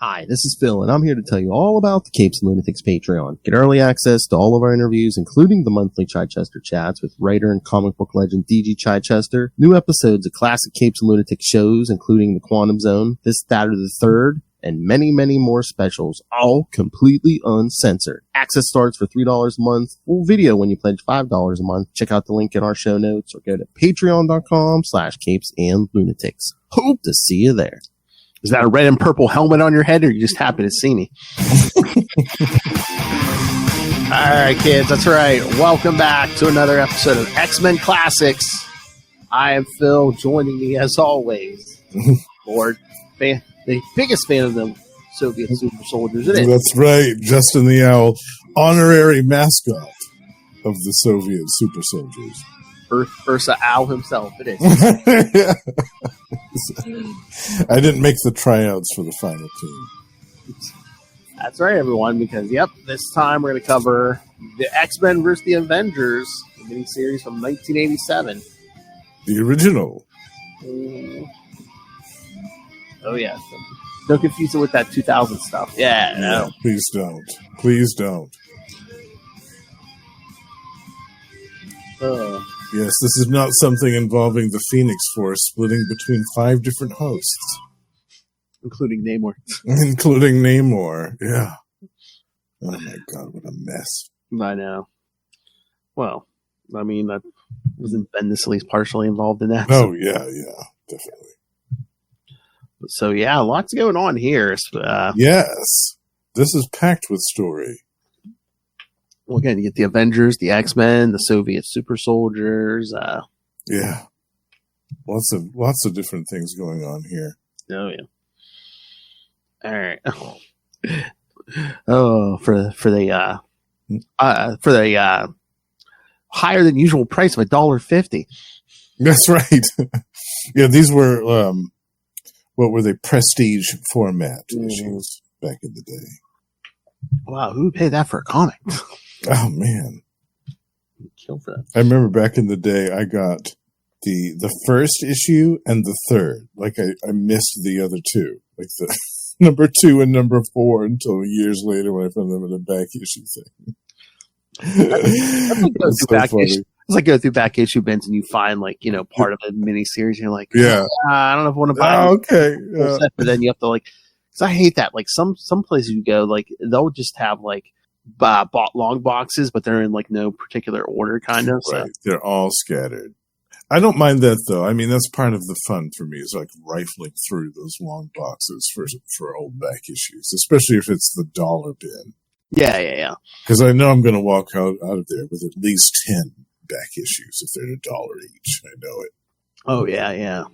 Hi, this is Phil, and I'm here to tell you all about the Capes and Lunatics Patreon. Get early access to all of our interviews, including the monthly Chichester chats with writer and comic book legend D.G. Chichester, new episodes of classic Capes and Lunatics shows, including The Quantum Zone, This, That, or the Third, and many, many more specials, all completely uncensored. Access starts for $3 a month, full video when you pledge $5 a month. Check out the link in our show notes or go to patreon.com/CapesandLunatics. Hope to see you there. Is that a red and purple helmet on your head, or are you just happy to see me? All right, kids, that's right. Welcome back to another episode of X-Men Classics. I am Phil. Joining me, as always, Lord, the biggest fan of the Soviet super soldiers. That's right. Justin the Owl, honorary mascot of the Soviet super soldiers. Ursa Owl himself, it is. I didn't make the tryouts for the final team. That's right, everyone, because, this time we're going to cover the X-Men vs. the Avengers, the miniseries from 1987. The original. Oh, yeah. Don't confuse it with that 2000 stuff. Yeah, no. Please don't. Please don't. Yes, this is not something involving the Phoenix Force splitting between 5 different hosts. Including Namor. Including Namor, yeah. Oh my God, what a mess. I know. Well, I mean, wasn't Bendis at least partially involved in that? Oh, yeah, definitely. So, yeah, lots going on here. Yes, this is packed with story. Well, again, you get the Avengers, the X-Men, the Soviet super soldiers. Yeah, lots of different things going on here. Oh yeah. All right. Oh, for the higher than usual price of $1.50. That's right. Yeah, these were what were they? Prestige format issues back in the day. Wow, who would pay that for a comic? Oh man, kill for that. I remember back in the day, I got the first issue and the third. Like I missed the other two, like the number 2 and number 4, until years later when I found them in a back issue thing. It's like go through back issue bins and you find part of a mini series and you're like, yeah, I don't know if I want to buy it. Okay, but then you have to because I hate that. Like some places you go, they'll just have bought long boxes, but they're in no particular order, kind of. Right. So. They're all scattered. I don't mind that though. I mean, that's part of the fun for me, is rifling through those long boxes for old back issues, especially if it's the dollar bin. Yeah. Because I know I'm going to walk out of there with at least 10 back issues if they're $1 each. I know it. Oh yeah.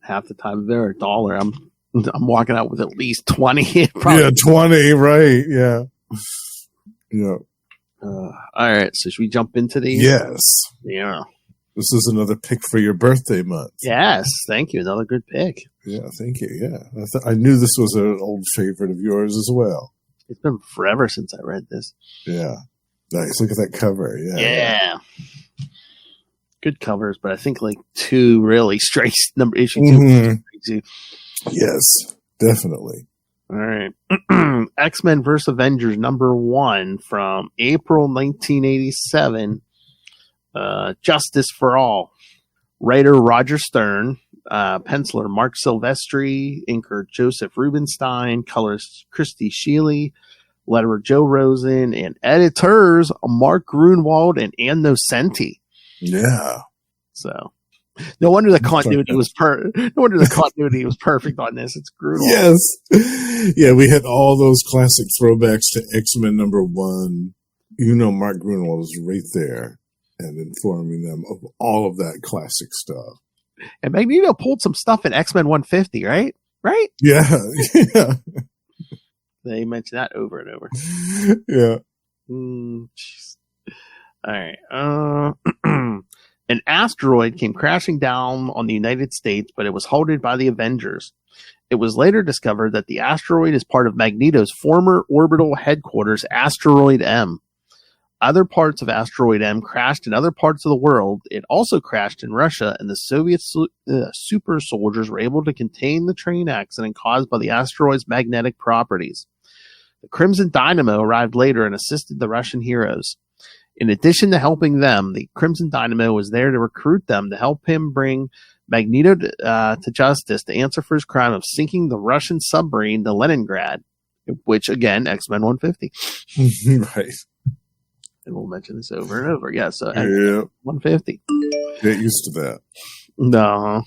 Half the time if they're $1, I'm walking out with at least 20. Probably. Yeah, 20. Right. Yeah. Yeah. All right. So should we jump into these? Yes. Yeah. This is another pick for your birthday month. Yes. Thank you. Another good pick. Yeah. Thank you. Yeah. I knew this was an old favorite of yours as well. It's been forever since I read this. Yeah. Nice. Look at that cover. Yeah. Yeah. Good covers, but I think 2 really straight number issue 2. Mm-hmm. Yes. Definitely. All right. X-Men vs. Avengers number 1 from April 1987. Justice for All. Writer Roger Stern. Penciler Mark Silvestri. Inker Joseph Rubinstein. Colorist Christy Shealy. Letterer Joe Rosen. And editors Mark Grunwald and Ann Nocenti. Yeah. So... No wonder the continuity was perfect on this. It's Grunwald. Yes. Yeah, we had all those classic throwbacks to X-Men number 1. Mark Grunwald is right there and informing them of all of that classic stuff. And Magneto pulled some stuff in X-Men 150, right? Right? Yeah. They mentioned that over and over. Yeah. All right. An asteroid came crashing down on the United States, but it was halted by the Avengers. It was later discovered that the asteroid is part of Magneto's former orbital headquarters, Asteroid M. other parts of Asteroid M crashed in other parts of the world, it also crashed in Russia, and the Soviet super soldiers were able to contain the train accident caused by the asteroid's magnetic properties. The Crimson Dynamo arrived later and assisted the Russian heroes. In addition to helping them, the Crimson Dynamo was there to recruit them to help him bring Magneto to justice to answer for his crime of sinking the Russian submarine, the Leningrad, which, again, X-Men 150. Right. And we'll mention this over and over. Yeah, so Yeah. 150. Get used to that. No.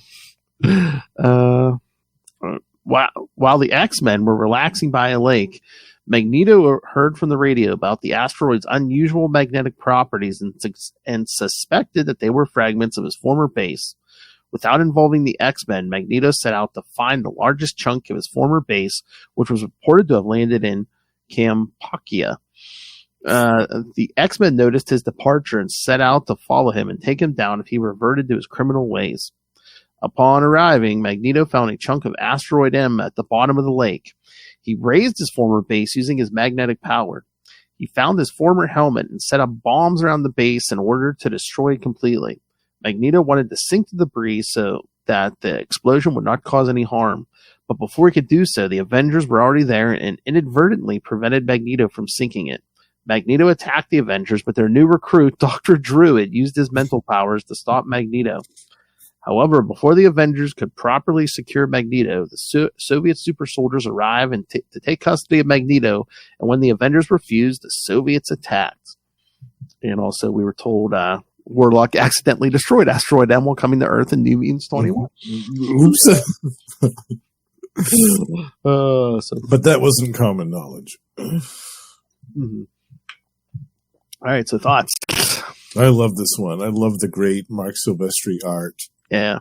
While the X-Men were relaxing by a lake, Magneto heard from the radio about the asteroid's unusual magnetic properties and suspected that they were fragments of his former base. Without involving the X-Men, Magneto set out to find the largest chunk of his former base, which was reported to have landed in Kampuchea. The X-Men noticed his departure and set out to follow him and take him down if he reverted to his criminal ways. Upon arriving, Magneto found a chunk of Asteroid M at the bottom of the lake. He raised his former base using his magnetic power. He found his former helmet and set up bombs around the base in order to destroy it completely. Magneto wanted to sink the debris so that the explosion would not cause any harm. But before he could do so, the Avengers were already there and inadvertently prevented Magneto from sinking it. Magneto attacked the Avengers, but their new recruit, Dr. Druid, used his mental powers to stop Magneto. However, before the Avengers could properly secure Magneto, the Soviet super soldiers arrived to take custody of Magneto, and when the Avengers refused, the Soviets attacked. And also, we were told Warlock accidentally destroyed Asteroid M while coming to Earth in New Mutants 21. Oops. But that wasn't common knowledge. Mm-hmm. All right, so thoughts? I love this one. I love the great Mark Silvestri art. Yeah.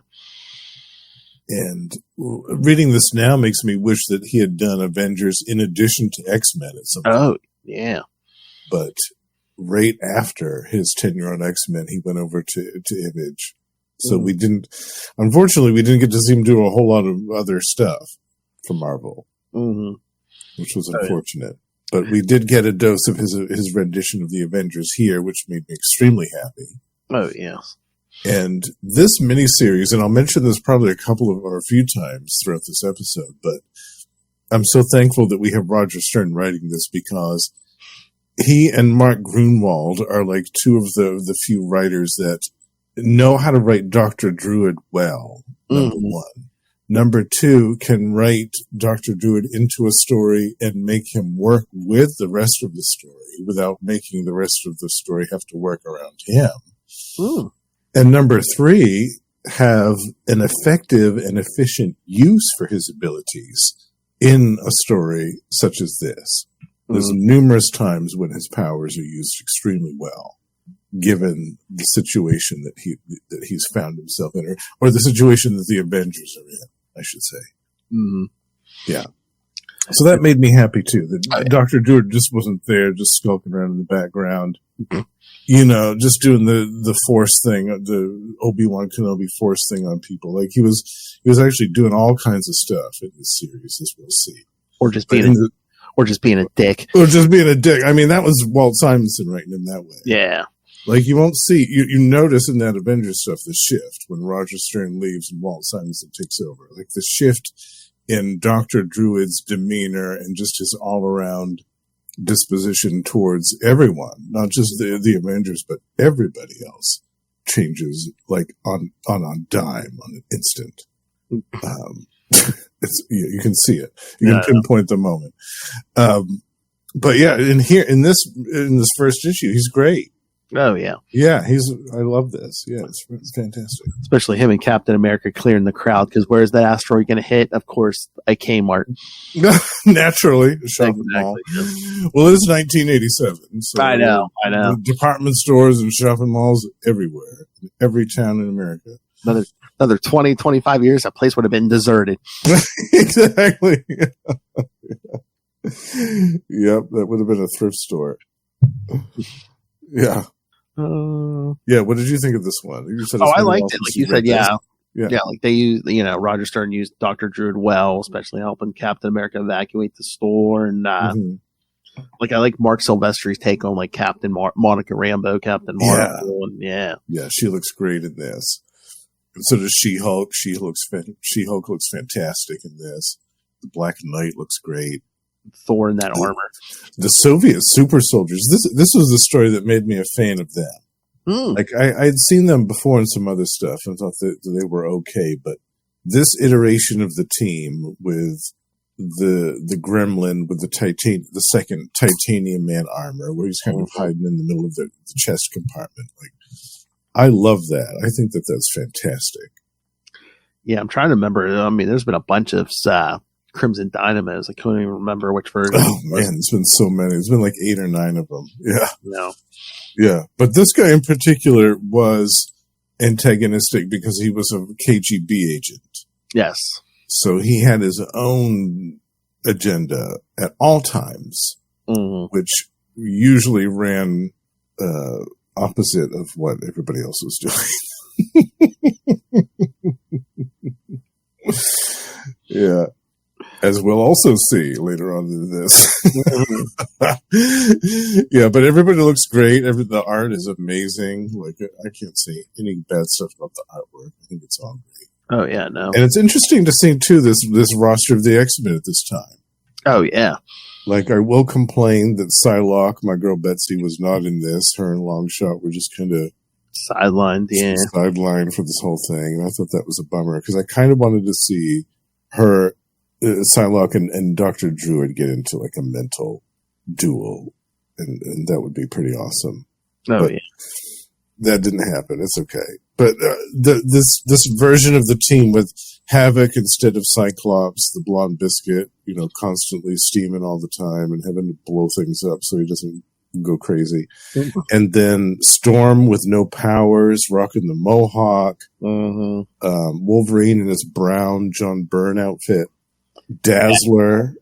And reading this now makes me wish that he had done Avengers in addition to X-Men at some point. Oh, yeah. But right after his tenure on X-Men, he went over to Image. So we didn't, unfortunately, we didn't get to see him do a whole lot of other stuff for Marvel, which was unfortunate. But we did get a dose of his rendition of the Avengers here, which made me extremely happy. Oh, yes. And this miniseries, and I'll mention this probably a few times throughout this episode, but I'm so thankful that we have Roger Stern writing this because he and Mark Grunwald are like two of the few writers that know how to write Dr. Druid well, number one. Number two, can write Dr. Druid into a story and make him work with the rest of the story without making the rest of the story have to work around him. Ooh. And number three, have an effective and efficient use for his abilities in a story such as this. There's numerous times when his powers are used extremely well, given the situation that he's found himself in, or the situation that the Avengers are in, I should say. Yeah. So that made me happy too. That Dr. Druid just wasn't there, just skulking around in the background, just doing the Force thing, the Obi-Wan Kenobi Force thing on people. Like he was actually doing all kinds of stuff in this series, as we'll see. Or just being a dick. Or just being a dick. I mean, that was Walt Simonson writing him that way. Yeah. Like you won't see, you notice in that Avengers stuff, the shift when Roger Stern leaves and Walt Simonson takes over. Like the shift in Dr. Druid's demeanor and just his all-around disposition towards everyone, not just the Avengers, but everybody else, changes like on a dime, on an instant. You can see it. You can pinpoint the moment. But yeah, in this first issue, he's great. Oh yeah. Yeah, I love this. Yeah, it's fantastic. Especially him and Captain America clearing the crowd, because where's that asteroid going to hit? Of course, a Kmart. Naturally, shopping mall. Well, it's 1987. So I know. Department stores and shopping malls everywhere, in every town in America. Another 20, 25 years, that place would have been deserted. Exactly. Yep, that would have been a thrift store. Yeah. Yeah, what did you think of this one? You said I liked it. Like you said, yeah. Yeah, like they used, Roger Stern used Dr. Druid well, especially helping Captain America evacuate the store. And Like I like Mark Silvestri's take on like Captain Monica Rambeau, Captain Marvel, and yeah, she looks great in this. And so does She-Hulk. She-Hulk looks fantastic in this. The Black Knight looks great. Thor in that armor. The Soviet super soldiers. This was the story that made me a fan of them. Like I'd seen them before in some other stuff and thought that they were okay, but this iteration of the team with the Gremlin with the second Titanium Man armor, where he's kind of hiding in the middle of the chest compartment. Like, I love that. I think that's fantastic. Yeah, I'm trying to remember. I mean, there's been a bunch of Crimson Dynamos. I couldn't even remember which version. Oh man, there's been so many. There's been like 8 or 9 of them. Yeah. No. Yeah. But this guy in particular was antagonistic because he was a KGB agent. Yes. So he had his own agenda at all times, which usually ran opposite of what everybody else was doing. Yeah. As we'll also see later on in this. Yeah, but everybody looks great. The art is amazing. Like, I can't say any bad stuff about the artwork. I think it's all great. Oh, yeah, no. And it's interesting to see, too, this roster of the X-Men at this time. Oh, yeah. Like, I will complain that Psylocke, my girl Betsy, was not in this. Her and Longshot were just kind of sidelined, yeah. Sidelined for this whole thing. And I thought that was a bummer because I kind of wanted to see her, Psylocke and Dr. Druid get into like a mental duel. And that would be pretty awesome. Oh, but yeah. That didn't happen. It's okay. But this version of the team with Havoc instead of Cyclops, the blonde biscuit, constantly steaming all the time and having to blow things up so he doesn't go crazy. And then Storm with no powers, rocking the mohawk. Wolverine in his brown John Byrne outfit. Dazzler.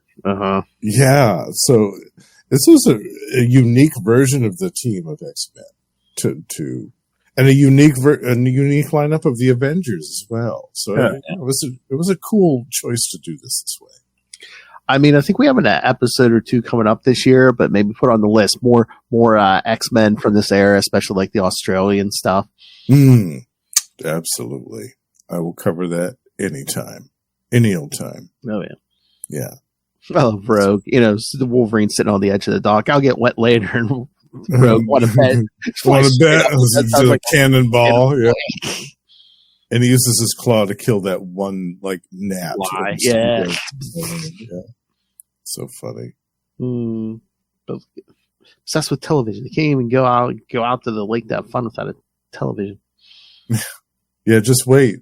Yeah. So this was a unique version of the team of X-Men. And a unique lineup of the Avengers as well. So it was a cool choice to do this way. I mean, I think we have an episode or two coming up this year, but maybe put on the list more X-Men from this era, especially like the Australian stuff. Absolutely, I will cover that anytime, any old time. Oh yeah, yeah. I love Rogue. The Wolverine sitting on the edge of the dock. I'll get wet later and. Rogue, what a bet. What a bet. It was a cannonball. Yeah. And he uses his claw to kill that one, gnat. Yeah. So funny. Obsessed with television. They can't even go out to the lake to have fun without a television. Yeah, just wait.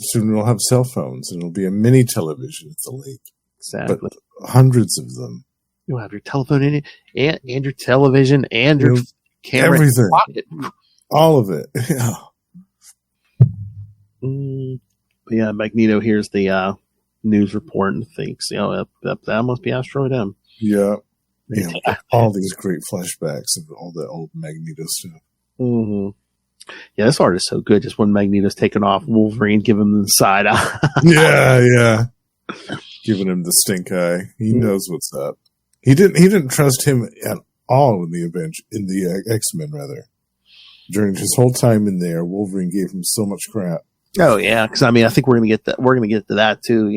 Soon we'll have cell phones, and it'll be a mini television at the lake. Exactly. But hundreds of them. You'll have your telephone in it, and your television, and your camera. Everything. All of it. Yeah. But yeah, Magneto hears the news report and thinks, that must be Asteroid M. Yeah. All these great flashbacks of all the old Magneto stuff. Yeah, this art is so good. Just when Magneto's taking off, Wolverine giving him the side eye. Yeah. Giving him the stink eye. He knows what's up. He didn't trust him at all in the X-Men rather. During his whole time in there, Wolverine gave him so much crap. Oh yeah, because I think we're gonna get that. We're gonna get to that too.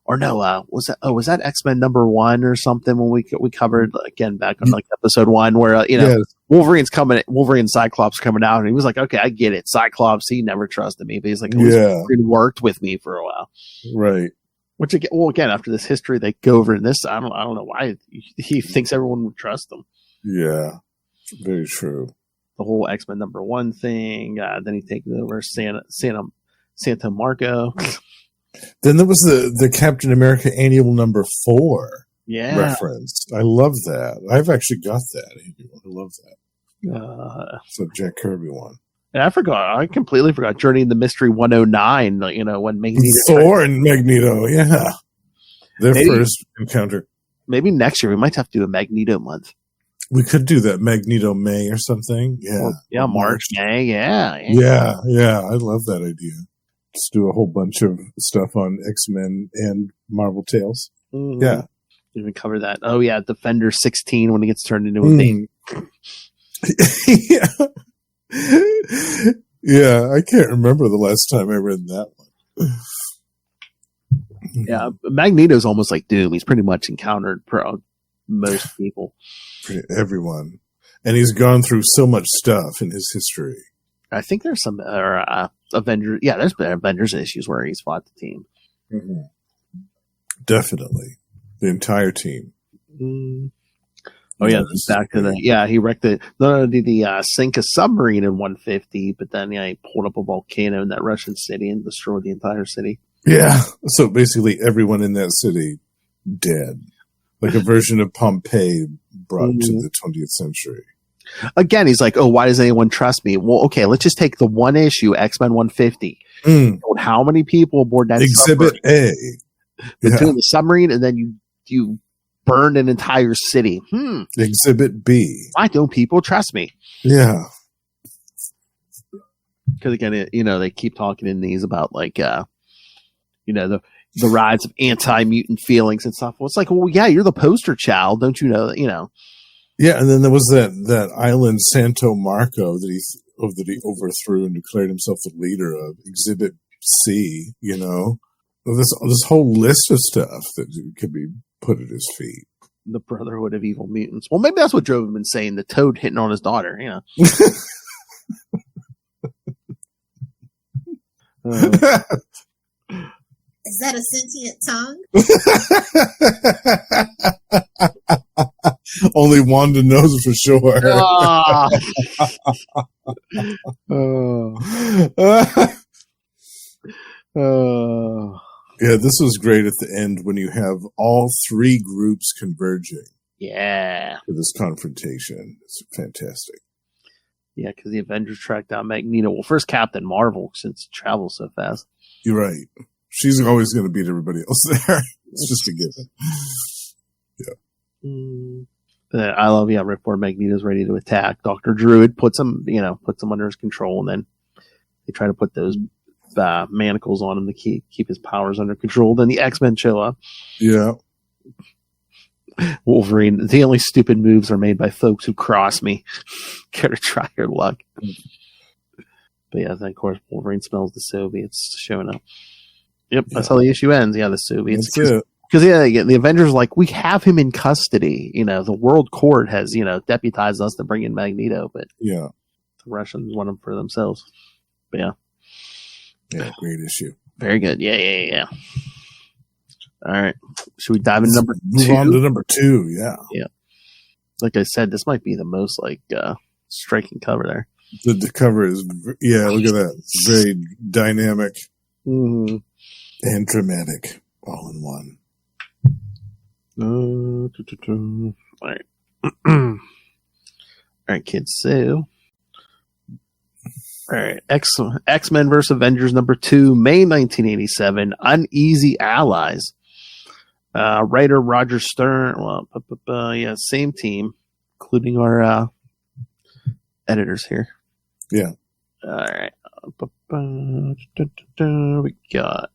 Was that X-Men #1 or something when we covered again back on episode 1 where Wolverine's coming, Wolverine and Cyclops are coming out, and he was like, okay, I get it. Cyclops, he never trusted me, but he's like, Wolverine worked with me for a while, right? Which again, after this history, they go over in this. I don't know why he thinks everyone would trust him. Yeah, very true. The whole X-Men #1 thing. Then he takes over Santa Marco. Then there was the Captain America Annual #4 reference. I love that. I've actually got that annual. I love that. It's a Jack Kirby one. And I completely forgot Journey in the Mystery 109, when Magneto. Thor and Magneto, yeah. Their first encounter. Maybe next year we might have to do a Magneto month. We could do that Magneto May or something. Yeah. March, May, yeah. I love that idea. Just do a whole bunch of stuff on X-Men and Marvel Tales. Mm-hmm. Yeah. Didn't even cover that. Oh yeah, Defender 16 when he gets turned into a baby. Yeah. Yeah, I can't remember the last time I read that one. Yeah, Magneto's almost like Doom. He's pretty much encountered most people. Everyone. And he's gone through so much stuff in his history. I think there's some Avengers. Yeah, there's been Avengers issues where he's fought the team. Mm-hmm. Definitely. The entire team. Oh yeah, back to the he wrecked the sink a submarine in 150, but then he pulled up a volcano in that Russian city and destroyed the entire city. Yeah, so basically everyone in that city dead, like a version of Pompeii brought to the 20th century. Again, he's like, "Oh, why does anyone trust me?" Well, okay, let's just take the one issue X-Men 150. How many people aboard that Exhibit submarine? A Between the submarine and then you burned an entire city. Exhibit B. Why don't people trust me? Yeah. Because again, they keep talking in these about like, the rise of anti-mutant feelings and stuff. Well, it's like, well, yeah, you're the poster child, don't you know? Yeah, and then there was that island Santo Marco that he overthrew and declared himself the leader of. Exhibit C. This whole list of stuff that could be put at his feet. The Brotherhood of Evil Mutants. Well, maybe that's what drove him insane. The Toad hitting on his daughter. Is that a sentient tongue? Only Wanda knows for sure. Yeah, this was great at the end when you have all three groups converging. Yeah. For this confrontation. It's fantastic. Yeah, because the Avengers tracked down Magneto. Well, first Captain Marvel, since he travels so fast. You're right. She's always going to beat everybody else there. It's just a given. Yeah. I love, right before Magneto's ready to attack, Dr. Druid puts him under his control, and then they try to put those manacles on him to keep his powers under control. Then the X-Men show up. Yeah. Wolverine, the only stupid moves are made by folks who cross me. Gotta try your luck. But yeah, then of course Wolverine smells the Soviets showing up. Yep, that's how the issue ends. Yeah, the Soviets. Because the Avengers are like, we have him in custody. The World Court has, deputized us to bring in Magneto, but the Russians want him for themselves. But yeah. Yeah, great issue. Very good. Yeah. All right. Should we dive into number 2? Move on to number 2, yeah. Yeah. Like I said, this might be the most striking cover there. The cover is, look at that. It's very dynamic and dramatic all in one. All right. All right, kids. So, all right. X-Men vs. Avengers number 2, May 1987. Uneasy Allies. Writer Roger Stern. Well, same team, including our editors here. Yeah. All right. We got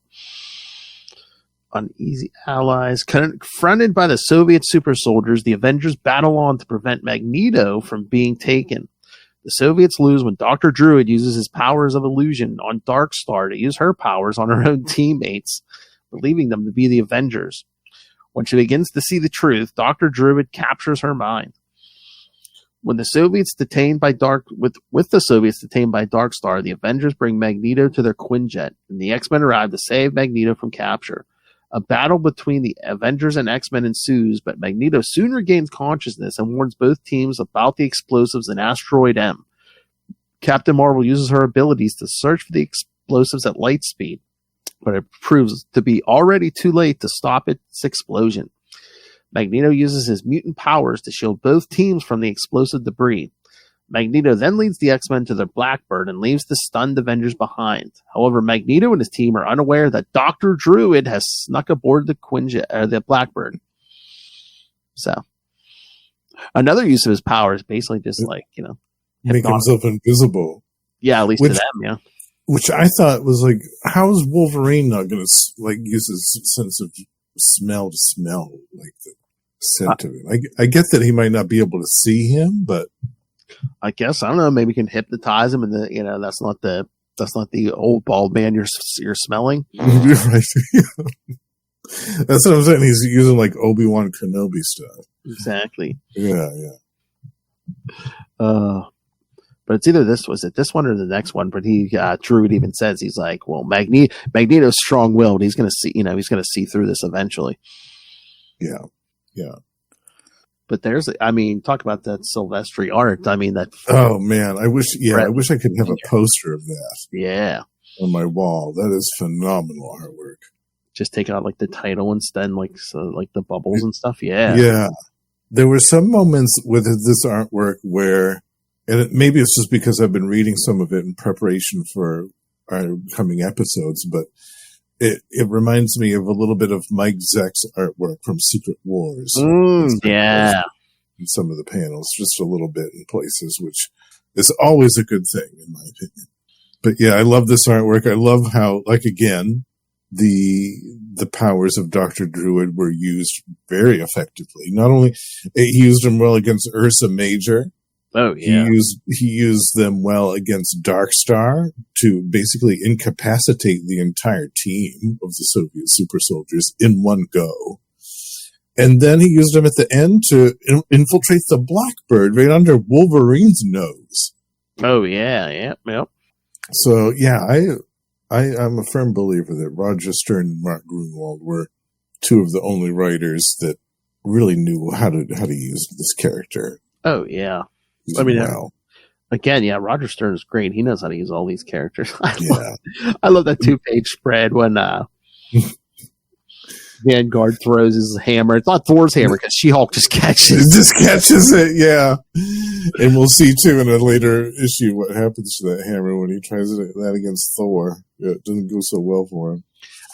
Uneasy Allies. Confronted by the Soviet super soldiers, the Avengers battle on to prevent Magneto from being taken. The Soviets lose when Dr. Druid uses his powers of illusion on Darkstar to use her powers on her own teammates, believing them to be the Avengers. When she begins to see the truth, Dr. Druid captures her mind. With the Soviets detained by Darkstar, the Avengers bring Magneto to their Quinjet, and the X-Men arrive to save Magneto from capture. A battle between the Avengers and X-Men ensues, but Magneto soon regains consciousness and warns both teams about the explosives in Asteroid M. Captain Marvel uses her abilities to search for the explosives at light speed, but it proves to be already too late to stop its explosion. Magneto uses his mutant powers to shield both teams from the explosive debris. Magneto then leads the X-Men to their Blackbird and leaves the stunned Avengers behind. However, Magneto and his team are unaware that Dr. Druid has snuck aboard the Blackbird. So, another use of his power is basically just make himself invisible. Yeah, at least to them, yeah. Which I thought was like, how is Wolverine not going to use his sense of smell to smell like scent of him. I get that he might not be able to see him, but I guess I don't know. Maybe we can hypnotize him, and that's not the old bald man you're smelling. Right. That's what I'm saying. He's using like Obi-Wan Kenobi stuff. Exactly. Yeah. But it's either this one or the next one. But Druid even says, he's like, well, Magneto's strong-willed. He's going to see, he's going to see through this eventually. Yeah. But talk about that Silvestri art. Oh man, I wish I could have a poster of that. Yeah. On my wall. That is phenomenal artwork. Just take out like the title instead, like the bubbles and stuff. Yeah. Yeah. There were some moments with this artwork where, and maybe it's just because I've been reading some of it in preparation for our coming episodes, but it reminds me of a little bit of Mike Zeck's artwork from Secret Wars. Yeah. In some of the panels, just a little bit in places, which is always a good thing, in my opinion. But yeah, I love this artwork. I love how, like, again, the powers of Dr. Druid were used very effectively. Not only he used them well against Ursa Major. Oh yeah. He used them well against Darkstar to basically incapacitate the entire team of the Soviet super soldiers in one go. And then he used them at the end to infiltrate the Blackbird right under Wolverine's nose. Oh yeah. So yeah, I'm a firm believer that Roger Stern and Mark Grunwald were two of the only writers that really knew how to use this character. Oh yeah. Again, Roger Stern is great. He knows how to use all these characters. I love that 2-page spread when Vanguard throws his hammer. It's not Thor's hammer because She-Hulk just catches it, yeah. And we'll see, too, in a later issue what happens to that hammer when he tries that against Thor. Yeah, it doesn't go so well for him.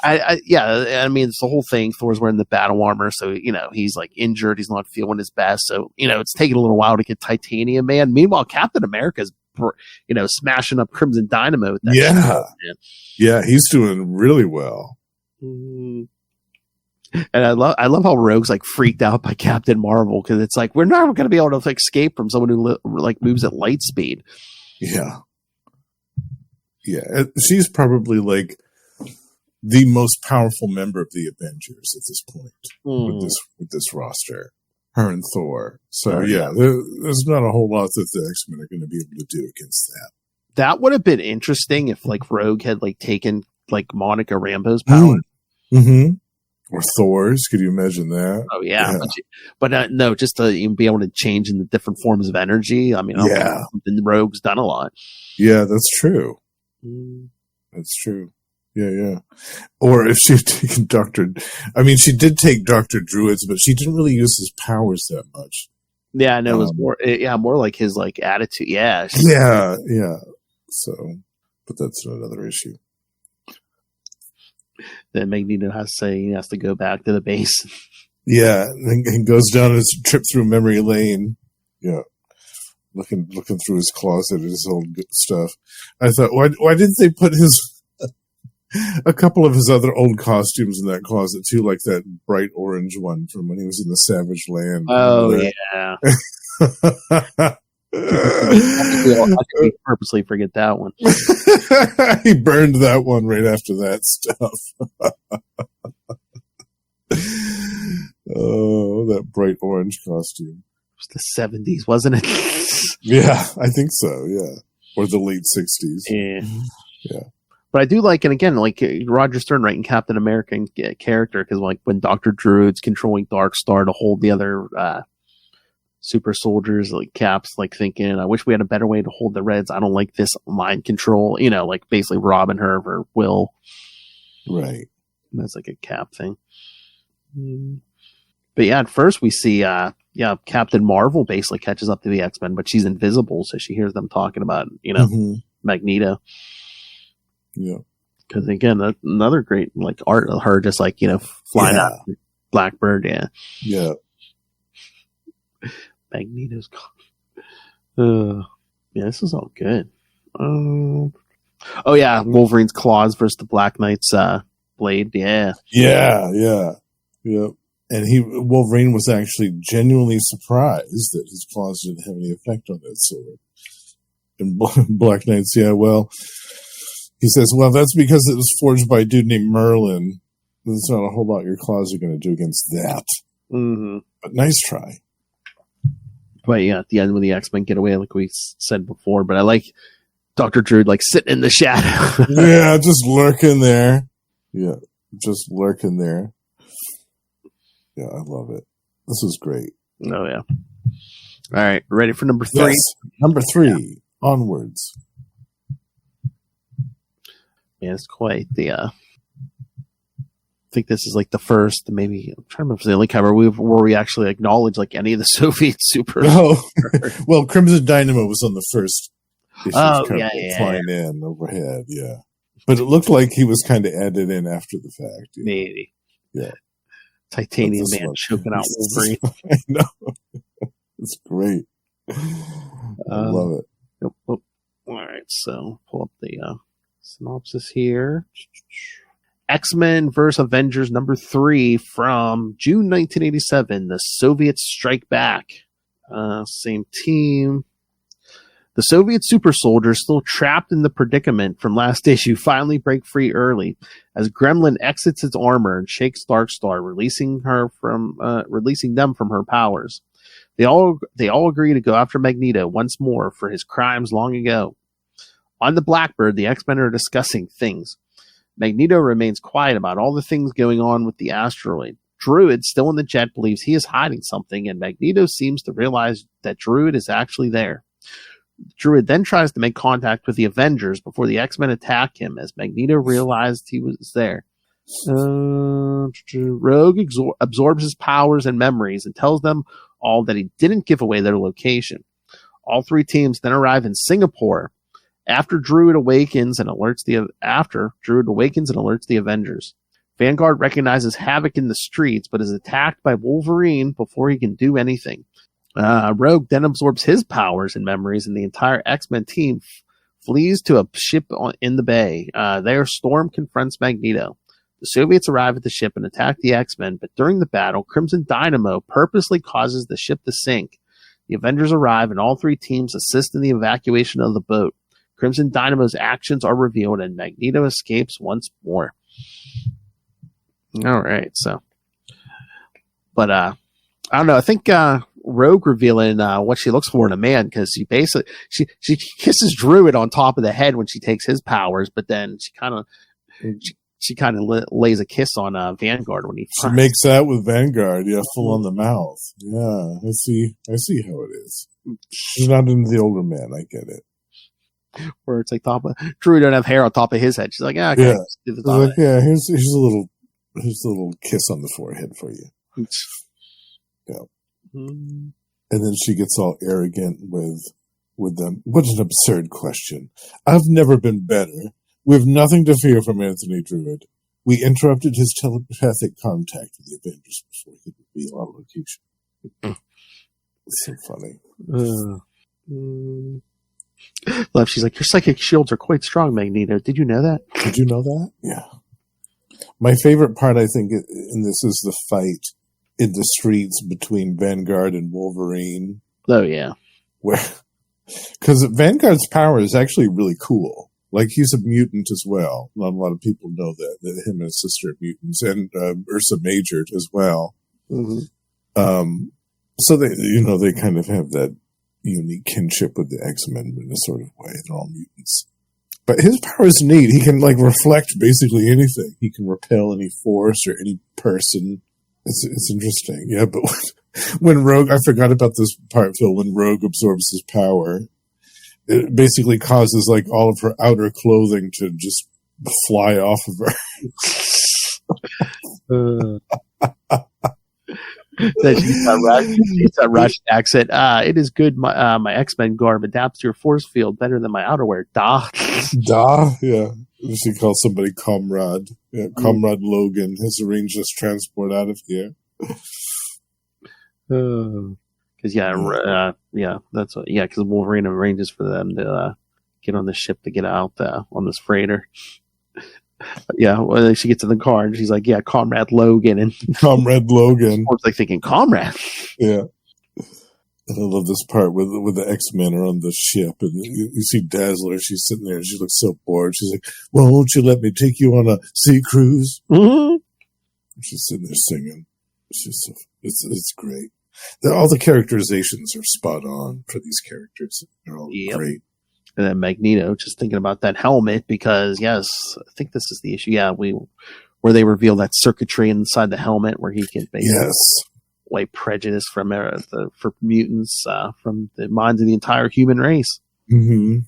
It's the whole thing. Thor's wearing the battle armor, so, he's, like, injured. He's not feeling his best. So, it's taking a little while to get Titanium Man. Meanwhile, Captain America's, smashing up Crimson Dynamo with that shit, Yeah, he's doing really well. Mm-hmm. And I love how Rogue's like freaked out by Captain Marvel because it's like we're never going to be able to escape from someone who moves at light speed. Yeah. She's probably like the most powerful member of the Avengers at this point with this roster. Her and Thor. So there's not a whole lot that the X-Men are going to be able to do against that. That would have been interesting if like Rogue had like taken like Monica Rambeau's power. Mm-hmm. Or Thor's. Could you imagine that? Oh, yeah. But no, just to even be able to change in the different forms of energy. I mean, the Rogue's done a lot. Yeah, that's true. That's true. Yeah. Or if she had taken she did take Dr. Druid's, but she didn't really use his powers that much. Yeah, I know. It was more like his like attitude. Yeah. Yeah. So, but that's another issue. That Magneto has to say he has to go back to the base. Yeah, and he goes down his trip through memory lane. Yeah, looking through his closet at his old stuff. I thought, why didn't they put a couple of his other old costumes in that closet too, like that bright orange one from when he was in the Savage Land? Oh yeah. I could purposely forget that one. He burned that one right after that stuff. Oh, that bright orange costume. It was the 70s, wasn't it? Yeah, I think so, yeah. Or the late 60s. Yeah. But I do like, and again, like Roger Stern writing Captain American character, because like when Dr. Druid's controlling Darkstar to hold the other super soldiers, like Cap's like thinking, I wish we had a better way to hold the Reds. I don't like this mind control, like basically robbing her of her will. Right. And that's like a Cap thing. But yeah, at first we see, Captain Marvel basically catches up to the X-Men, but she's invisible, so she hears them talking about, Magneto. Yeah. Because again, another great like art of her just like, flying out Blackbird. Yeah. Yeah. Magneto's gone. This is all good. Wolverine's claws versus the Black Knight's blade. Yeah. Yeah. Yep. Wolverine was actually genuinely surprised that his claws didn't have any effect on that sword. And Black Knight's, he says, well, that's because it was forged by a dude named Merlin. There's not a whole lot your claws are going to do against that. Mm-hmm. But nice try. But yeah, at the end when the X-Men get away, like we said before, but I like Dr. Druid like sitting in the shadow. Yeah, just lurking there. Yeah, just lurking there. Yeah, I love it. This is great. Oh, yeah. All right, ready for number 3? Yes. Number 3, onwards. Man, it's quite the... I think this is like the first, maybe, I'm trying to remember if it's the only cover where we actually acknowledge like any of the Soviet supers. Oh, well, Crimson Dynamo was on the first issue. Flying in overhead, yeah. But it looked like he was kind of added in after the fact. Yeah. Maybe. Yeah. Titanium Man choking out Wolverine. I know. It's great. I love it. Yep. All right, so pull up the synopsis here. X-Men vs. Avengers number 3 from June 1987. The Soviets strike back. Same team. The Soviet super soldiers, still trapped in the predicament from last issue, finally break free early as Gremlin exits its armor and shakes Darkstar, releasing them from her powers. They all agree to go after Magneto once more for his crimes long ago. On the Blackbird, the X-Men are discussing things. Magneto remains quiet about all the things going on with the asteroid. Druid, still in the jet, believes he is hiding something, and Magneto seems to realize that Druid is actually there. Druid then tries to make contact with the Avengers before the X-Men attack him, as Magneto realized he was there. Rogue absorbs his powers and memories and tells them all that he didn't give away their location. All 3 teams then arrive in Singapore after Druid awakens and alerts the Avengers. Vanguard recognizes Havoc in the streets, but is attacked by Wolverine before he can do anything. Rogue then absorbs his powers and memories, and the entire X-Men team flees to a ship in the bay. There, Storm confronts Magneto. The Soviets arrive at the ship and attack the X-Men, but during the battle, Crimson Dynamo purposely causes the ship to sink. The Avengers arrive, and all 3 teams assist in the evacuation of the boat. Crimson Dynamo's actions are revealed, and Magneto escapes once more. All right, so. But, I don't know, I think Rogue revealing what she looks for in a man, because she basically, she kisses Druid on top of the head when she takes his powers, but then she kind of lays a kiss on Vanguard when he makes out with Vanguard, full on the mouth. Yeah, I see how it is. She's not into the older man, I get it. Where it's like Druid don't have hair on top of his head. She's like, yeah, okay. Here's a little kiss on the forehead for you. Yeah. And then she gets all arrogant with them. What an absurd question. I've never been better. We have nothing to fear from Anthony Druid. We interrupted his telepathic contact with the Avengers before he could reveal our location. It's so funny. Love, she's like, your psychic shields are quite strong, Magneto. Did you know that? Did you know that? Yeah. My favorite part, I think, in this is the fight in the streets between Vanguard and Wolverine. Oh, yeah. Because Vanguard's power is actually really cool. Like, he's a mutant as well. Not a lot of people know that him and his sister are mutants, and Ursa Major as well. Mm-hmm. So they kind of have that unique kinship with the X-Men in a sort of way. They're all mutants. But his power is neat. He can reflect basically anything. He can repel any force or any person. It's interesting. Yeah, but when Rogue, I forgot about this part, Phil, when Rogue absorbs his power, it basically causes all of her outer clothing to just fly off of her. That Russian accent. It is good. My X-Men garb adapts to your force field better than my outerwear. Da. Yeah. She calls somebody Comrade. Yeah, Comrade Logan has arranged this transport out of here. Because because Wolverine arranges for them to get on the ship to get out on this freighter. Yeah, well, she gets in the car and she's like, "Yeah, Comrade Logan," and Comrade Logan. Storm's like thinking, "Comrade." Yeah. And I love this part where the X-Men are on the ship, and you see Dazzler. She's sitting there, and she looks so bored. She's like, "Well, won't you let me take you on a sea cruise?" Mm-hmm. She's sitting there singing. It's great. All the characterizations are spot on for these characters. They're all great. And then Magneto, just thinking about that helmet, because yes, I think this is the issue. Yeah, where they reveal that circuitry inside the helmet, where he can basically wipe prejudice from for mutants from the minds of the entire human race. Mm-hmm.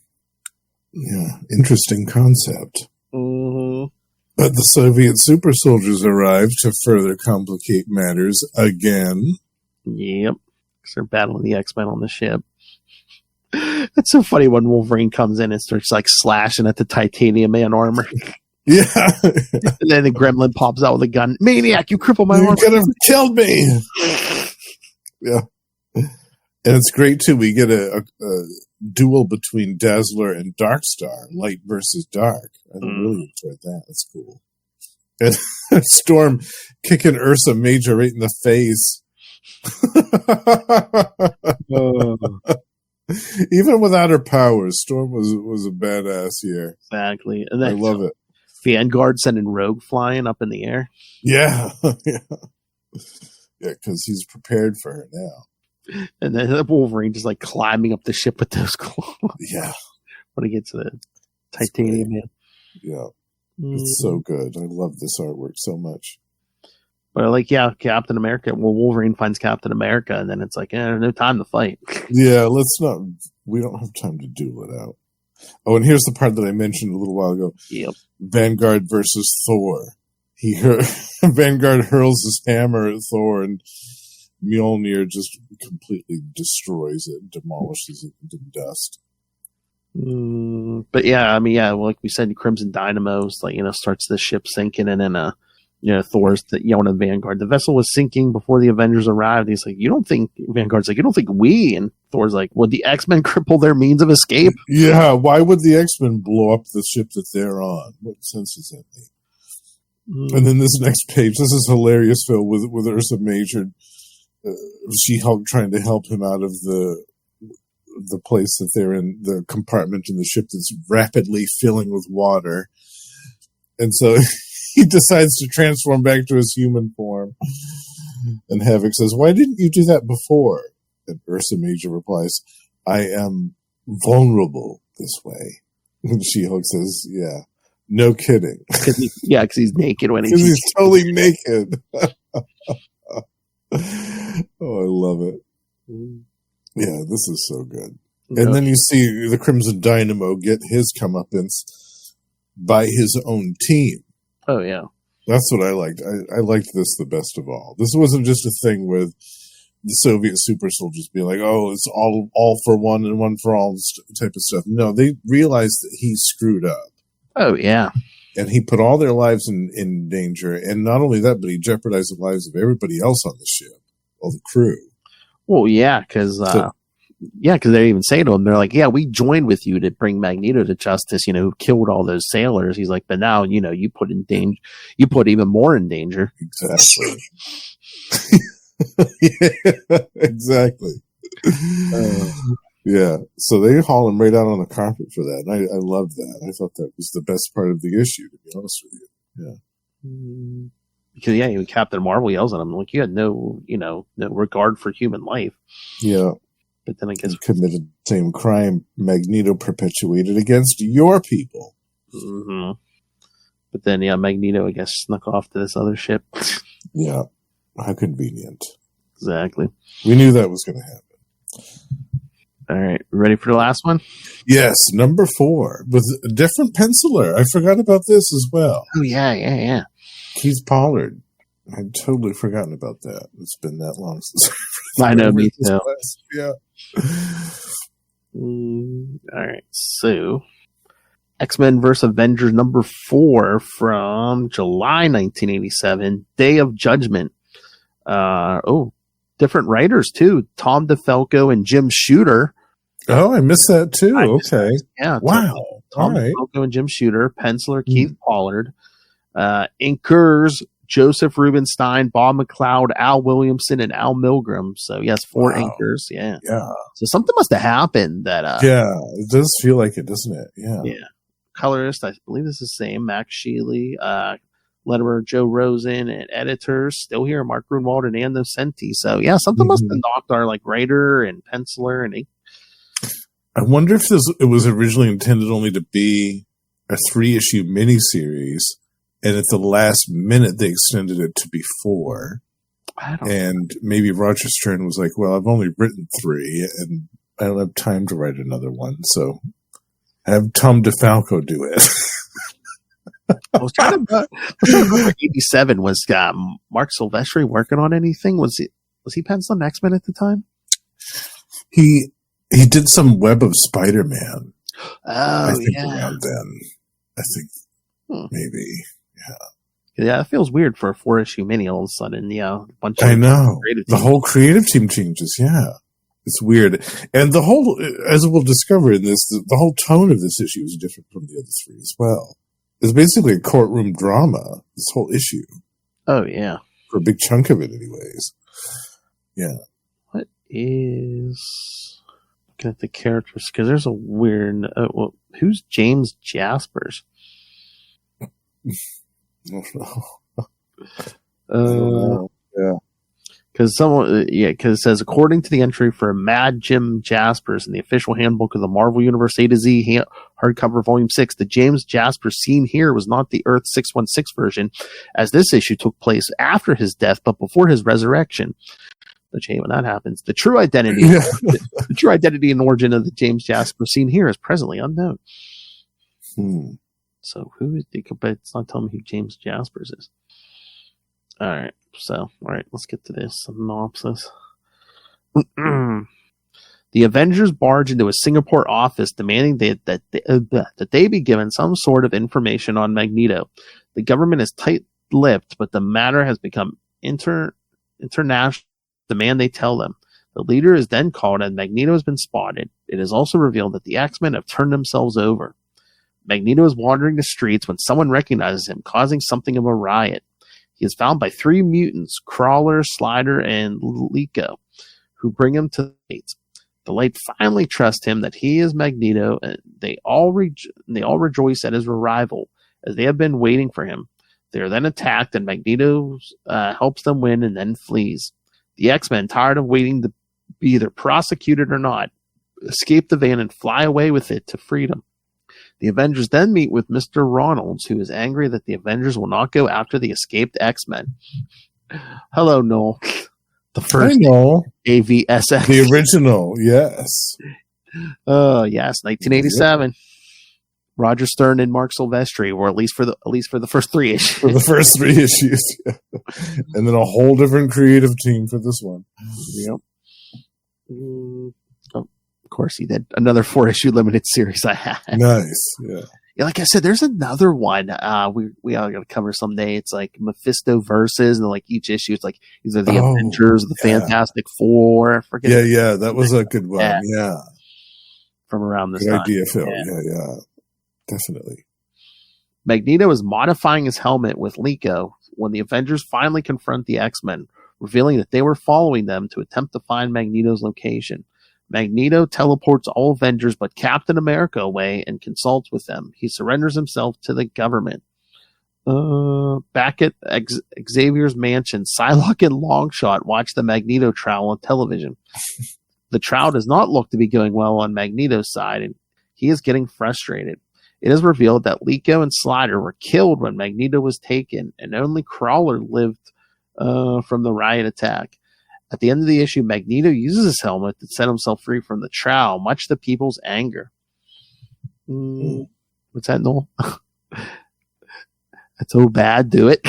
Yeah, interesting concept. Mm-hmm. But the Soviet super soldiers arrive to further complicate matters again. Yep, because they're battling the X-Men on the ship. It's so funny when Wolverine comes in and starts like slashing at the Titanium Man armor. Yeah. And then the Gremlin pops out with a gun. Maniac, you crippled my armor. You could have killed me. Yeah. And it's great too. We get a duel between Dazzler and Darkstar, light versus dark. I really enjoyed that. That's cool. And Storm kicking Ursa Major right in the face. Even without her powers, Storm was a badass here. Exactly. And then I love it. Vanguard sending Rogue flying up in the air. Yeah. Yeah, because he's prepared for her now. And then Wolverine just like climbing up the ship with those claws. Yeah. When he gets to the Titanium Man. Yeah. It's so good. I love this artwork so much. But like, yeah, Captain America. Well, Wolverine finds Captain America, and then it's like, no time to fight. Yeah, we don't have time to duel it out. Oh, and here's the part that I mentioned a little while ago. Yep. Vanguard versus Thor. Vanguard hurls his hammer at Thor, and Mjolnir just completely destroys it, demolishes it into dust. But yeah, I mean, yeah, well, like we said, Crimson Dynamo's like, starts the ship sinking, and then Thor's yelling at Vanguard, the vessel was sinking before the Avengers arrived. He's like, Vanguard's like, you don't think we? And Thor's like, would the X-Men cripple their means of escape? Yeah, why would the X-Men blow up the ship that they're on? What sense does that make? And then this next page, this is hilarious, Phil, with Ursa Major. She-Hulk trying to help him out of the place that they're in, the compartment in the ship that's rapidly filling with water. And so he decides to transform back to his human form. And Havoc says, why didn't you do that before? And Ursa Major replies, I am vulnerable this way. And She-Hulk says, yeah, no kidding. Because he's naked when he's totally naked. Oh, I love it. Yeah, this is so good. And then you see the Crimson Dynamo get his comeuppance by his own team. Oh, yeah. That's what I liked. I liked this the best of all. This wasn't just a thing with the Soviet super soldiers being like, oh, it's all for one and one for all type of stuff. No, they realized that he screwed up. Oh, yeah. And he put all their lives in danger. And not only that, but he jeopardized the lives of everybody else on the ship, all the crew. Well, yeah, because they even say to him, they're like, yeah, we joined with you to bring Magneto to justice, who killed all those sailors. He's like, but now, you put even more in danger. Exactly. Yeah, exactly. Yeah. So they haul him right out on the carpet for that. And I loved that. I thought that was the best part of the issue, to be honest with you. Yeah. Because even Captain Marvel yells at him like, you had no regard for human life. Yeah. But then I guess committed the same crime Magneto perpetuated against your people. Mm-hmm. But then Magneto, I guess, snuck off to this other ship. Yeah. How convenient. Exactly. We knew that was going to happen. All right. Ready for the last one? Yes. Number 4 with a different penciler. I forgot about this as well. Oh, yeah. Keith Pollard. I'd totally forgotten about that. It's been that long since I know, me too. Yeah. All right. So, X-Men vs. Avengers number 4 from July 1987, Day of Judgment. Different writers too. Tom DeFalco and Jim Shooter. Oh, I missed that too. Okay. Yeah. Wow. Tom All right. DeFalco and Jim Shooter. Penciler Keith Pollard. Inkers Joseph Rubenstein, Bob McLeod, Al Williamson, and Al Milgram. So yes, 4 inkers. Yeah. Yeah. So something must have happened that. Yeah. It does feel like it, doesn't it? Yeah. Yeah. Colorist, I believe this is the same. Max Sheely, letterer Joe Rosen, and editors still here, Mark Grunwald and Ann Nocenti. So yeah, something must have knocked our writer and penciler and ink. I wonder if it was originally intended only to be a 3-issue miniseries, and at the last minute they extended it to be 4. And maybe Roger Stern was like, "Well, I've only written 3, and I don't have time to write another one, so have Tom DeFalco do it." I was trying to remember 87 was Mark Silvestri working on anything? Was he penciling X-Men at the time? He did some Web of Spider-Man. Oh, I think yeah. around then. I think maybe. Yeah, it feels weird for a 4-issue mini all of a sudden. Yeah, I know. The whole creative team changes. Yeah. It's weird. And the whole, as we'll discover in this, the whole tone of this issue is different from the other 3 as well. It's basically a courtroom drama, this whole issue. Oh, yeah. For a big chunk of it, anyways. Yeah. What is... Looking at the characters, because there's a weird... who's James Jaspers? Yeah. Because it says, according to the entry for Mad Jim Jaspers in the official handbook of the Marvel Universe A to Z hardcover volume 6, the James Jaspers seen here was not the Earth 616 version, as this issue took place after his death, but before his resurrection. Which, hey, when that happens, the true identity and origin of the James Jasper seen here is presently unknown. So who is the? But it's not telling me who James Jaspers is. All right, let's get to this synopsis. The Avengers barge into a Singapore office, demanding that they be given some sort of information on Magneto. The government is tight-lipped, but the matter has become international. Demand they tell them. The leader is then called, and Magneto has been spotted. It is also revealed that the X-Men have turned themselves over. Magneto is wandering the streets when someone recognizes him, causing something of a riot. He is found by 3 mutants, Crawler, Slider, and Lico, who bring him to the Light. The Light finally trust him that he is Magneto, and they all rejoice at his arrival, as they have been waiting for him. They are then attacked, and Magneto helps them win and then flees. The X-Men, tired of waiting to be either prosecuted or not, escape the van and fly away with it to freedom. The Avengers then meet with Mr. Ronalds, who is angry that the Avengers will not go after the escaped X-Men. Hello, Noel. The first AVSX. The original, yes. Yes, 1987. Yep. Roger Stern and Mark Silvestri, or at least for the first 3 issues. For the first 3 issues, yeah. And then a whole different creative team for this one. Yep. Of course, he did another 4-issue limited series. I had nice, yeah. Like I said, there's another one we all got to cover someday. It's like Mephisto versus, and like each issue, it's like either the Avengers, the Fantastic Four. I forget. Yeah, that was a good one. Yeah, from around this good time. idea, Phil. Yeah. Definitely. Magneto is modifying his helmet with Lico when the Avengers finally confront the X-Men, revealing that they were following them to attempt to find Magneto's location. Magneto teleports all Avengers but Captain America away and consults with them. He surrenders himself to the government. Back at Xavier's mansion, Psylocke and Longshot watch the Magneto trial on television. The trial does not look to be going well on Magneto's side, and he is getting frustrated. It is revealed that Lico and Slider were killed when Magneto was taken, and only Crawler lived from the riot attack. At the end of the issue, Magneto uses his helmet to set himself free from the trial, much to people's anger. What's that, Noel? That's so bad, do it.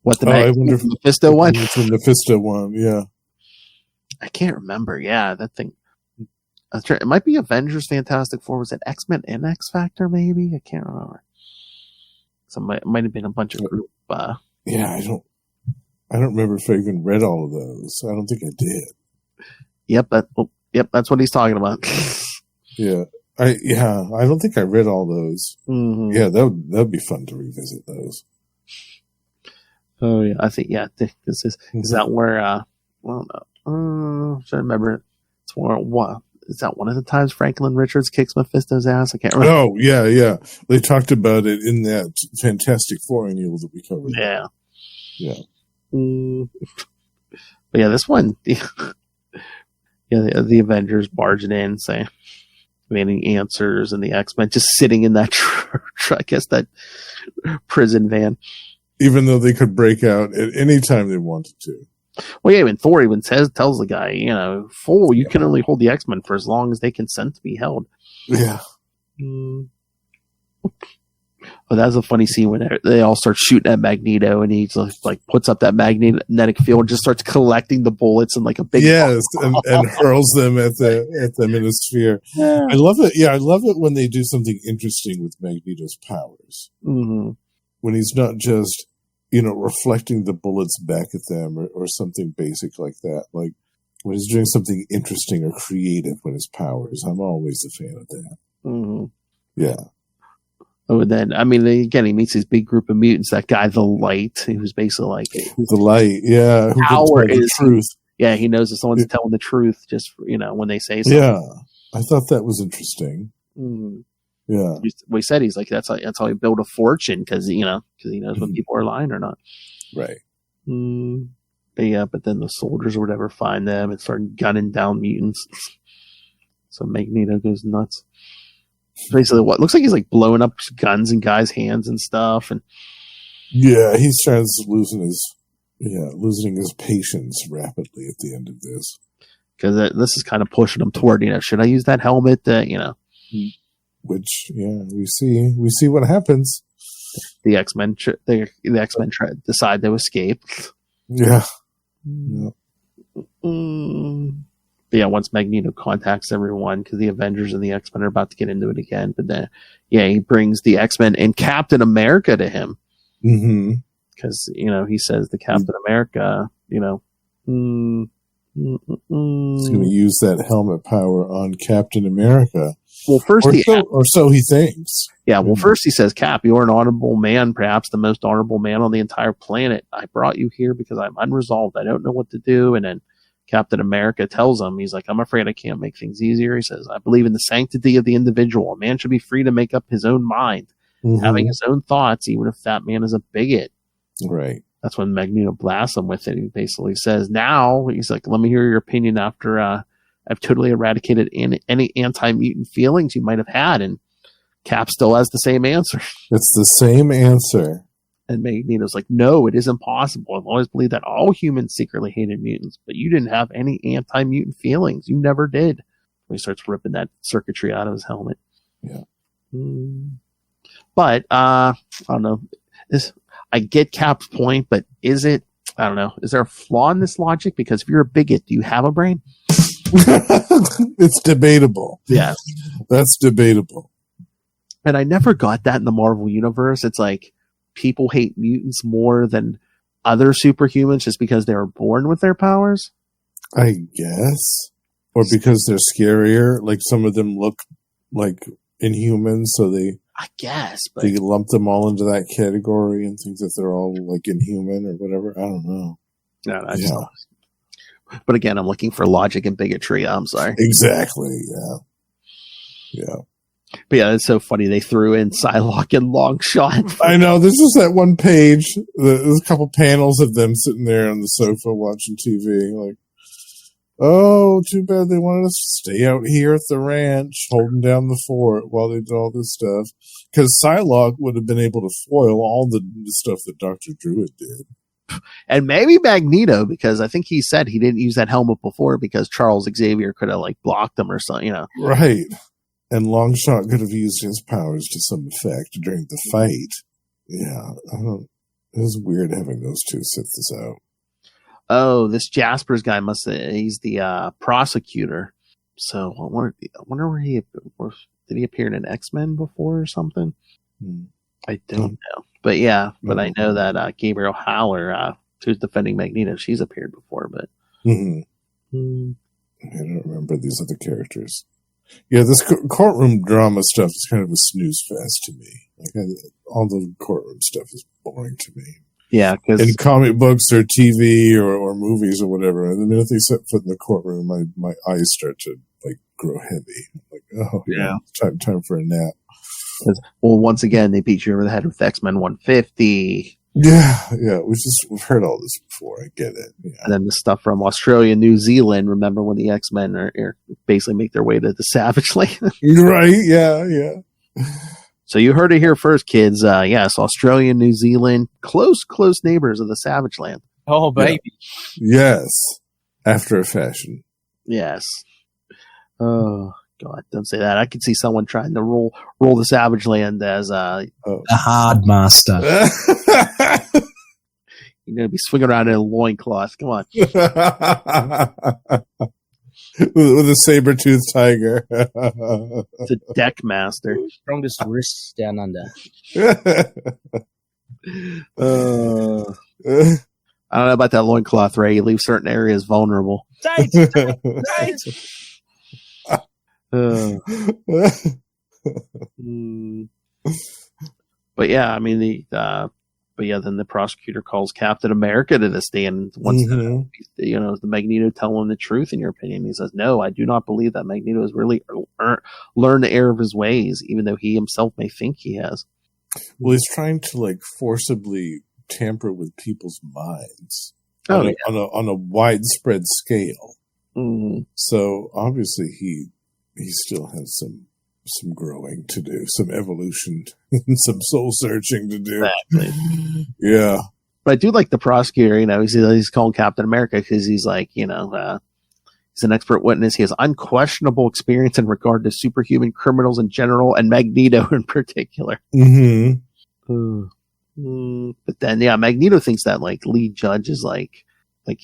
What, the Mephisto one? It's the Mephisto one, yeah. I can't remember. Yeah, that thing. It might be Avengers, Fantastic Four. Was it X-Men and X-Factor, maybe? I can't remember. So it might have been a bunch of group. Yeah, I don't remember if I even read all of those. I don't think I did. Yep, that's what he's talking about. Yeah. I don't think I read all those. Mm-hmm. Yeah, that'd be fun to revisit those. Oh yeah, I think this is that where well no, I remember it's where what is that one of the times Franklin Richards kicks Mephisto's ass? I can't remember. Oh yeah. They talked about it in that Fantastic Four annual that we covered. Yeah. But yeah, this one, the Avengers barging in, saying demanding answers, and the X-Men just sitting in that I guess that prison van. Even though they could break out at any time they wanted to. Well, yeah, even Thor even tells the guy, fool, you can only hold the X-Men for as long as they consent to be held. Yeah. Oh, that's a funny scene when they all start shooting at Magneto, and he like puts up that magnetic field and just starts collecting the bullets in like a big and hurls them at them in a sphere. Yeah. I love it. Yeah, I love it when they do something interesting with Magneto's powers. Mm-hmm. When he's not just reflecting the bullets back at them or something basic like that. Like when he's doing something interesting or creative with his powers. I'm always a fan of that. Mm-hmm. Yeah. Oh, and then again, he meets this big group of mutants. That guy, the Light, who's basically like the Light. Yeah, who power is the truth. Yeah, he knows if someone's telling the truth, just when they say something. Yeah, I thought that was interesting. Mm-hmm. Yeah, we said he's like that's how he built a fortune because he knows when people are lying or not. Right. But then the soldiers or whatever find them and start gunning down mutants. So Magneto goes nuts. Basically, what looks like he's like blowing up guns in guys' hands and stuff, and yeah, he starts losing his patience rapidly at the end of this because this is kind of pushing him toward should I use that helmet? Which we see what happens. The X-Men decide to escape. Yeah. But yeah, once Magneto contacts everyone, because the Avengers and the X-Men are about to get into it again, but then, he brings the X-Men and Captain America to him. Because, he says the Captain America, he's going to use that helmet power on Captain America. Well, first or so he thinks. Yeah, well, first he says, Cap, you're an honorable man, perhaps the most honorable man on the entire planet. I brought you here because I'm unresolved. I don't know what to do. And then Captain America tells him, he's like, I'm afraid I can't make things easier. He says, I believe in the sanctity of the individual. A man should be free to make up his own mind, having his own thoughts, even if that man is a bigot. Right. That's when Magneto blasts him with it. He basically says, now, he's like, let me hear your opinion after I've totally eradicated any anti-mutant feelings you might have had. And Cap still has the same answer. It's the same answer. And Magneto's like, no, it isn't possible. I've always believed that all humans secretly hated mutants, but you didn't have any anti-mutant feelings. You never did. He starts ripping that circuitry out of his helmet. Yeah. But, I don't know. I get Cap's point, but is it, I don't know, is there a flaw in this logic? Because if you're a bigot, do you have a brain? It's debatable. Yeah. That's debatable. And I never got that in the Marvel Universe. It's like, people hate mutants more than other superhumans just because they were born with their powers? I guess. Or because they're scarier. Like some of them look like Inhumans, so I guess. But they lump them all into that category and think that they're all like inhuman or whatever. I don't know. No, but again, I'm looking for logic and bigotry. I'm sorry. Exactly. Yeah. But yeah, it's so funny. They threw in Psylocke and Longshot. I know. This is that one page. There's a couple panels of them sitting there on the sofa watching TV. Like, oh, too bad they wanted us to stay out here at the ranch holding down the fort while they did all this stuff. Because Psylocke would have been able to foil all the stuff that Dr. Druid did. And maybe Magneto, because I think he said he didn't use that helmet before because Charles Xavier could have like blocked him or something, Right. And Longshot could have used his powers to some effect during the fight. Yeah, it was weird having those two sit this out. Oh, this Jaspers guy he's the prosecutor. So I wonder where did he appear in an X-Men before or something? I don't know. But yeah, I know that Gabriel Haller, who's defending Magneto, she's appeared before, but I don't remember these other characters. Yeah, this courtroom drama stuff is kind of a snooze fest to me. All the courtroom stuff is boring to me. Yeah, because in comic books or TV or movies or whatever, the minute they set foot in the courtroom, my eyes start to grow heavy. Time for a nap. Well, once again, they beat you over the head with X-Men 150. Yeah. We've heard all this before. I get it. Yeah. And then the stuff from Australia, New Zealand. Remember when the X-Men are basically make their way to the Savage Land? Right? Yeah. So you heard it here first, kids. Yes, Australia, New Zealand, close neighbors of the Savage Land. Oh, baby. Yeah. Yes. After a fashion. Yes. Oh, God, don't say that. I could see someone trying to roll the Savage Land as a hard master. You're going to be swinging around in a loincloth. Come on. With a saber-toothed tiger. It's a deck master. Strongest wrists down under. I don't know about that loincloth, Ray. You leave certain areas vulnerable. Tight. But yeah, I mean then the prosecutor calls Captain America to the stand. Wants to, is the Magneto telling the truth in your opinion? He says, "No, I do not believe that Magneto has really learned the error of his ways, even though he himself may think he has." Well, he's trying to forcibly tamper with people's minds on a widespread scale. Mm-hmm. So obviously he still has some growing to do, some evolution, some soul searching to do. Exactly. Yeah. But I do like the prosecutor, he's calling Captain America because he's he's an expert witness. He has unquestionable experience in regard to superhuman criminals in general and Magneto in particular. Mm-hmm. But then, Magneto thinks that lead judge is like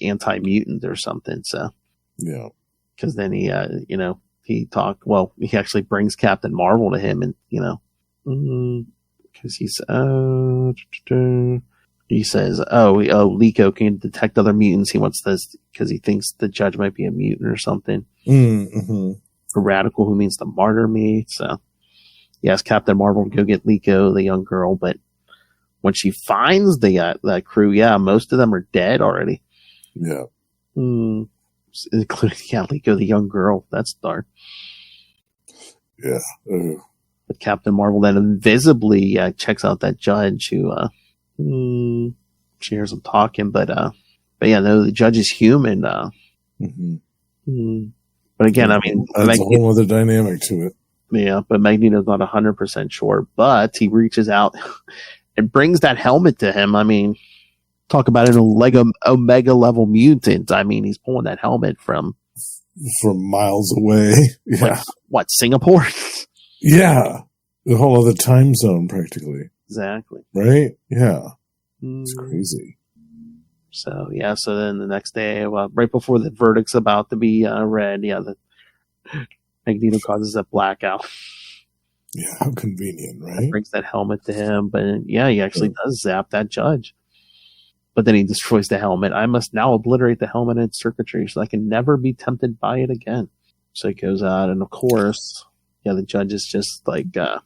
anti-mutant or something. So yeah, because then he actually brings Captain Marvel to him, and because he says, Lico can detect other mutants. He wants this because he thinks the judge might be a mutant or something. Mm-hmm. A radical who means to martyr me. So he asks Captain Marvel to go get Lico, the young girl, but when she finds that crew, most of them are dead already. Yeah. Including Lico, the young girl. That's dark. Yeah. But Captain Marvel then invisibly checks out that judge who she hears him talking, but the judge is human. But again, I mean, that's a whole other dynamic to it. Yeah, but Magneto's not 100% sure. But he reaches out and brings that helmet to him. I mean, talk about an Omega level mutant. I mean, he's pulling that helmet from miles away. Yeah. What, Singapore? Yeah. The whole other time zone, practically. Exactly. Right? Yeah. It's crazy. So then the next day, right before the verdict's about to be read, the Magneto causes a blackout. Yeah, how convenient, right? Brings that helmet to him, but he actually does zap that judge. But then he destroys the helmet. I must now obliterate the helmet and its circuitry so I can never be tempted by it again. So he goes out, and of course, the judge is just Magneto.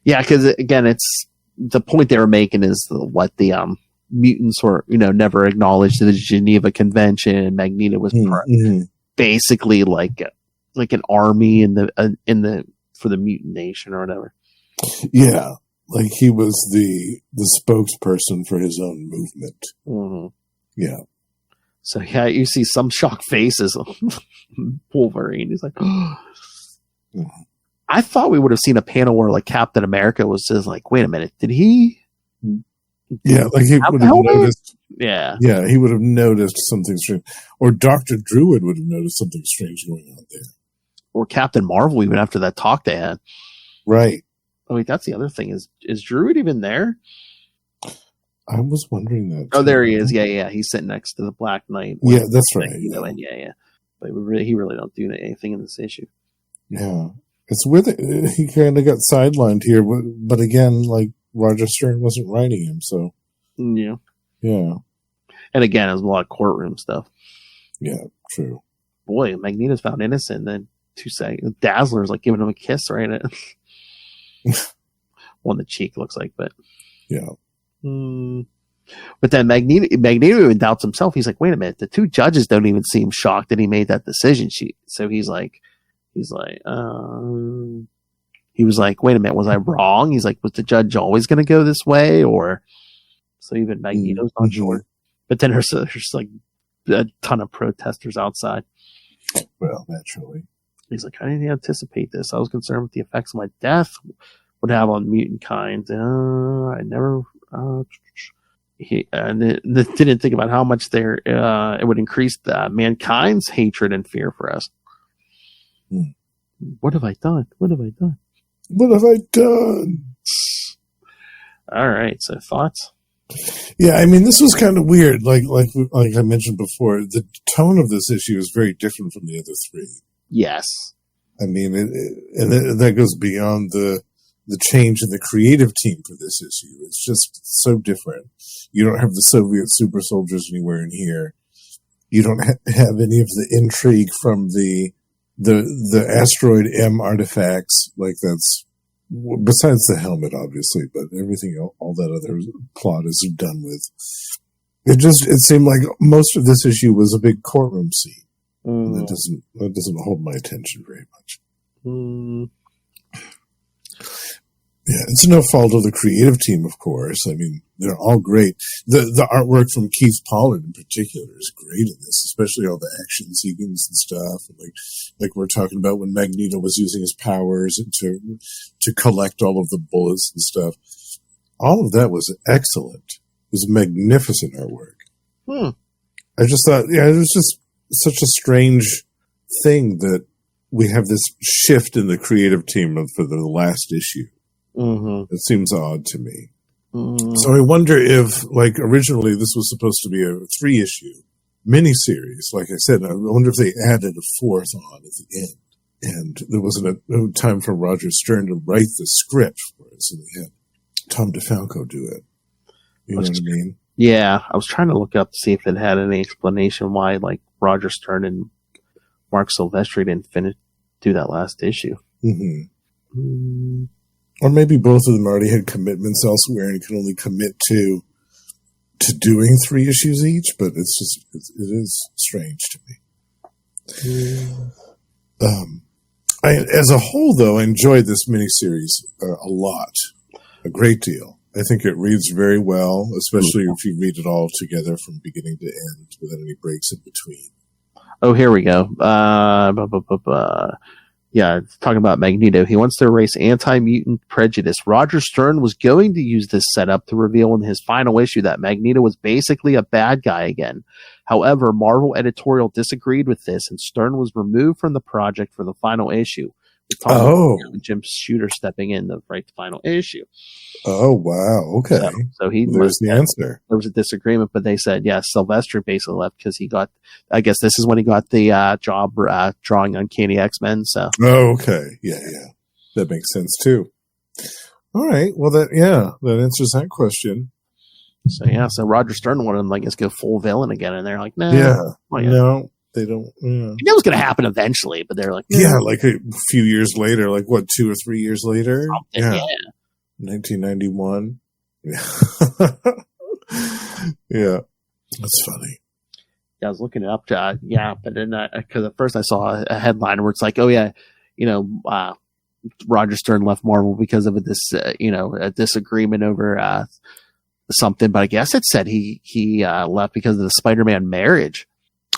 Because again, it's the point they were making is what the mutants were, never acknowledged the Geneva Convention. Magneto was basically like an army in the for the mutant nation or whatever. Yeah, he was the spokesperson for his own movement. Mm-hmm. Yeah. So you see some shocked faces of Wolverine. He's like, I thought we would have seen a panel where Captain America was just wait a minute, did he? Yeah, he would have noticed. Yeah. Yeah, he would have noticed something strange. Or Dr. Druid would have noticed something strange going on there. Or Captain Marvel, even after that talk they had. Right. Oh, wait, that's the other thing. Is Druid even there? I was wondering that. Oh, there he is. Yeah. He's sitting next to the Black Knight. Yeah, that's right. Yeah. But he really don't do anything in this issue. Yeah. It's weird that he kind of got sidelined here. But again, Roger Stern wasn't writing him, so. Yeah. Yeah. And again, there's a lot of courtroom stuff. Yeah, true. Boy, Magneto's found innocent. Then 2 seconds, Dazzler's like giving him a kiss right at on the cheek, looks like, but Yeah. But then Magneto even doubts himself. He's like, wait a minute, the 2 judges don't even seem shocked that he made that decision. So he was like, wait a minute, was I wrong? He's like, was the judge always going to go this way? Or so even Magneto's not sure. But then there's like a ton of protesters outside. Well, naturally. He's like, I didn't anticipate this. I was concerned with the effects my death would have on mutant kind. I never. Didn't think about how much it would increase mankind's hatred and fear for us. What have I done? What have I done? What have I done? All right. So thoughts? Yeah, I mean, this was kind of weird. Like I mentioned before, the tone of this issue is very different from the other 3. Yes. I mean, and that goes beyond the change in the creative team for this issue. It's just so different. You don't have the Soviet super soldiers anywhere in here. You don't have any of the intrigue from the asteroid M artifacts. Like, that's besides the helmet, obviously, but everything, all that other plot is done with. It seemed like most of this issue was a big courtroom scene. That doesn't hold my attention very much. Yeah, it's no fault of the creative team, of course. I mean, they're all great. The artwork from Keith Pollard in particular is great in this, especially all the action sequences and stuff. And like we're talking about when Magneto was using his powers to collect all of the bullets and stuff. All of that was excellent. It was magnificent artwork. I just thought, it was just such a strange thing that we have this shift in the creative team for the last issue. It seems odd to me. So I wonder if, like, originally this was supposed to be a 3-issue miniseries. Like I said, I wonder if they added a 4th on at the end. And there wasn't no time for Roger Stern to write the script for it, so they had Tom DeFalco do it. You know what I mean? Yeah, I was trying to look up to see if it had any explanation why, like, Roger Stern and Mark Silvestri didn't do that last issue. Or maybe both of them already had commitments elsewhere and could only commit to doing 3 issues each, but it is strange to me. As a whole, though, I enjoyed this miniseries a lot, a great deal. I think it reads very well, especially if you read it all together from beginning to end without any breaks in between. Oh, here we go. Yeah, it's talking about Magneto. He wants to erase anti-mutant prejudice. Roger Stern was going to use this setup to reveal in his final issue that Magneto was basically a bad guy again. However, Marvel editorial disagreed with this, and Stern was removed from the project for the final issue. With Jim Shooter stepping in to write the final issue. Oh, wow. Okay. So there's the answer. There was a disagreement, but they said, yeah, Sylvester basically left because I guess this is when he got the job drawing Uncanny X-Men. So. Oh, okay. Yeah. That makes sense too. All right. Well, that answers that question. So Roger Stern wanted him, I guess, go full villain again, and they're like, no. No, they don't. Yeah. You know it was going to happen eventually, but they're like, no. Yeah, like a few years later, like what, 2 or 3 years later? Yeah. 1991. Yeah. Yeah. That's funny. Yeah, I was looking it up. But then because at first I saw a headline where it's like, oh yeah, Roger Stern left Marvel because of a disagreement over something. But I guess it said he left because of the Spider-Man marriage.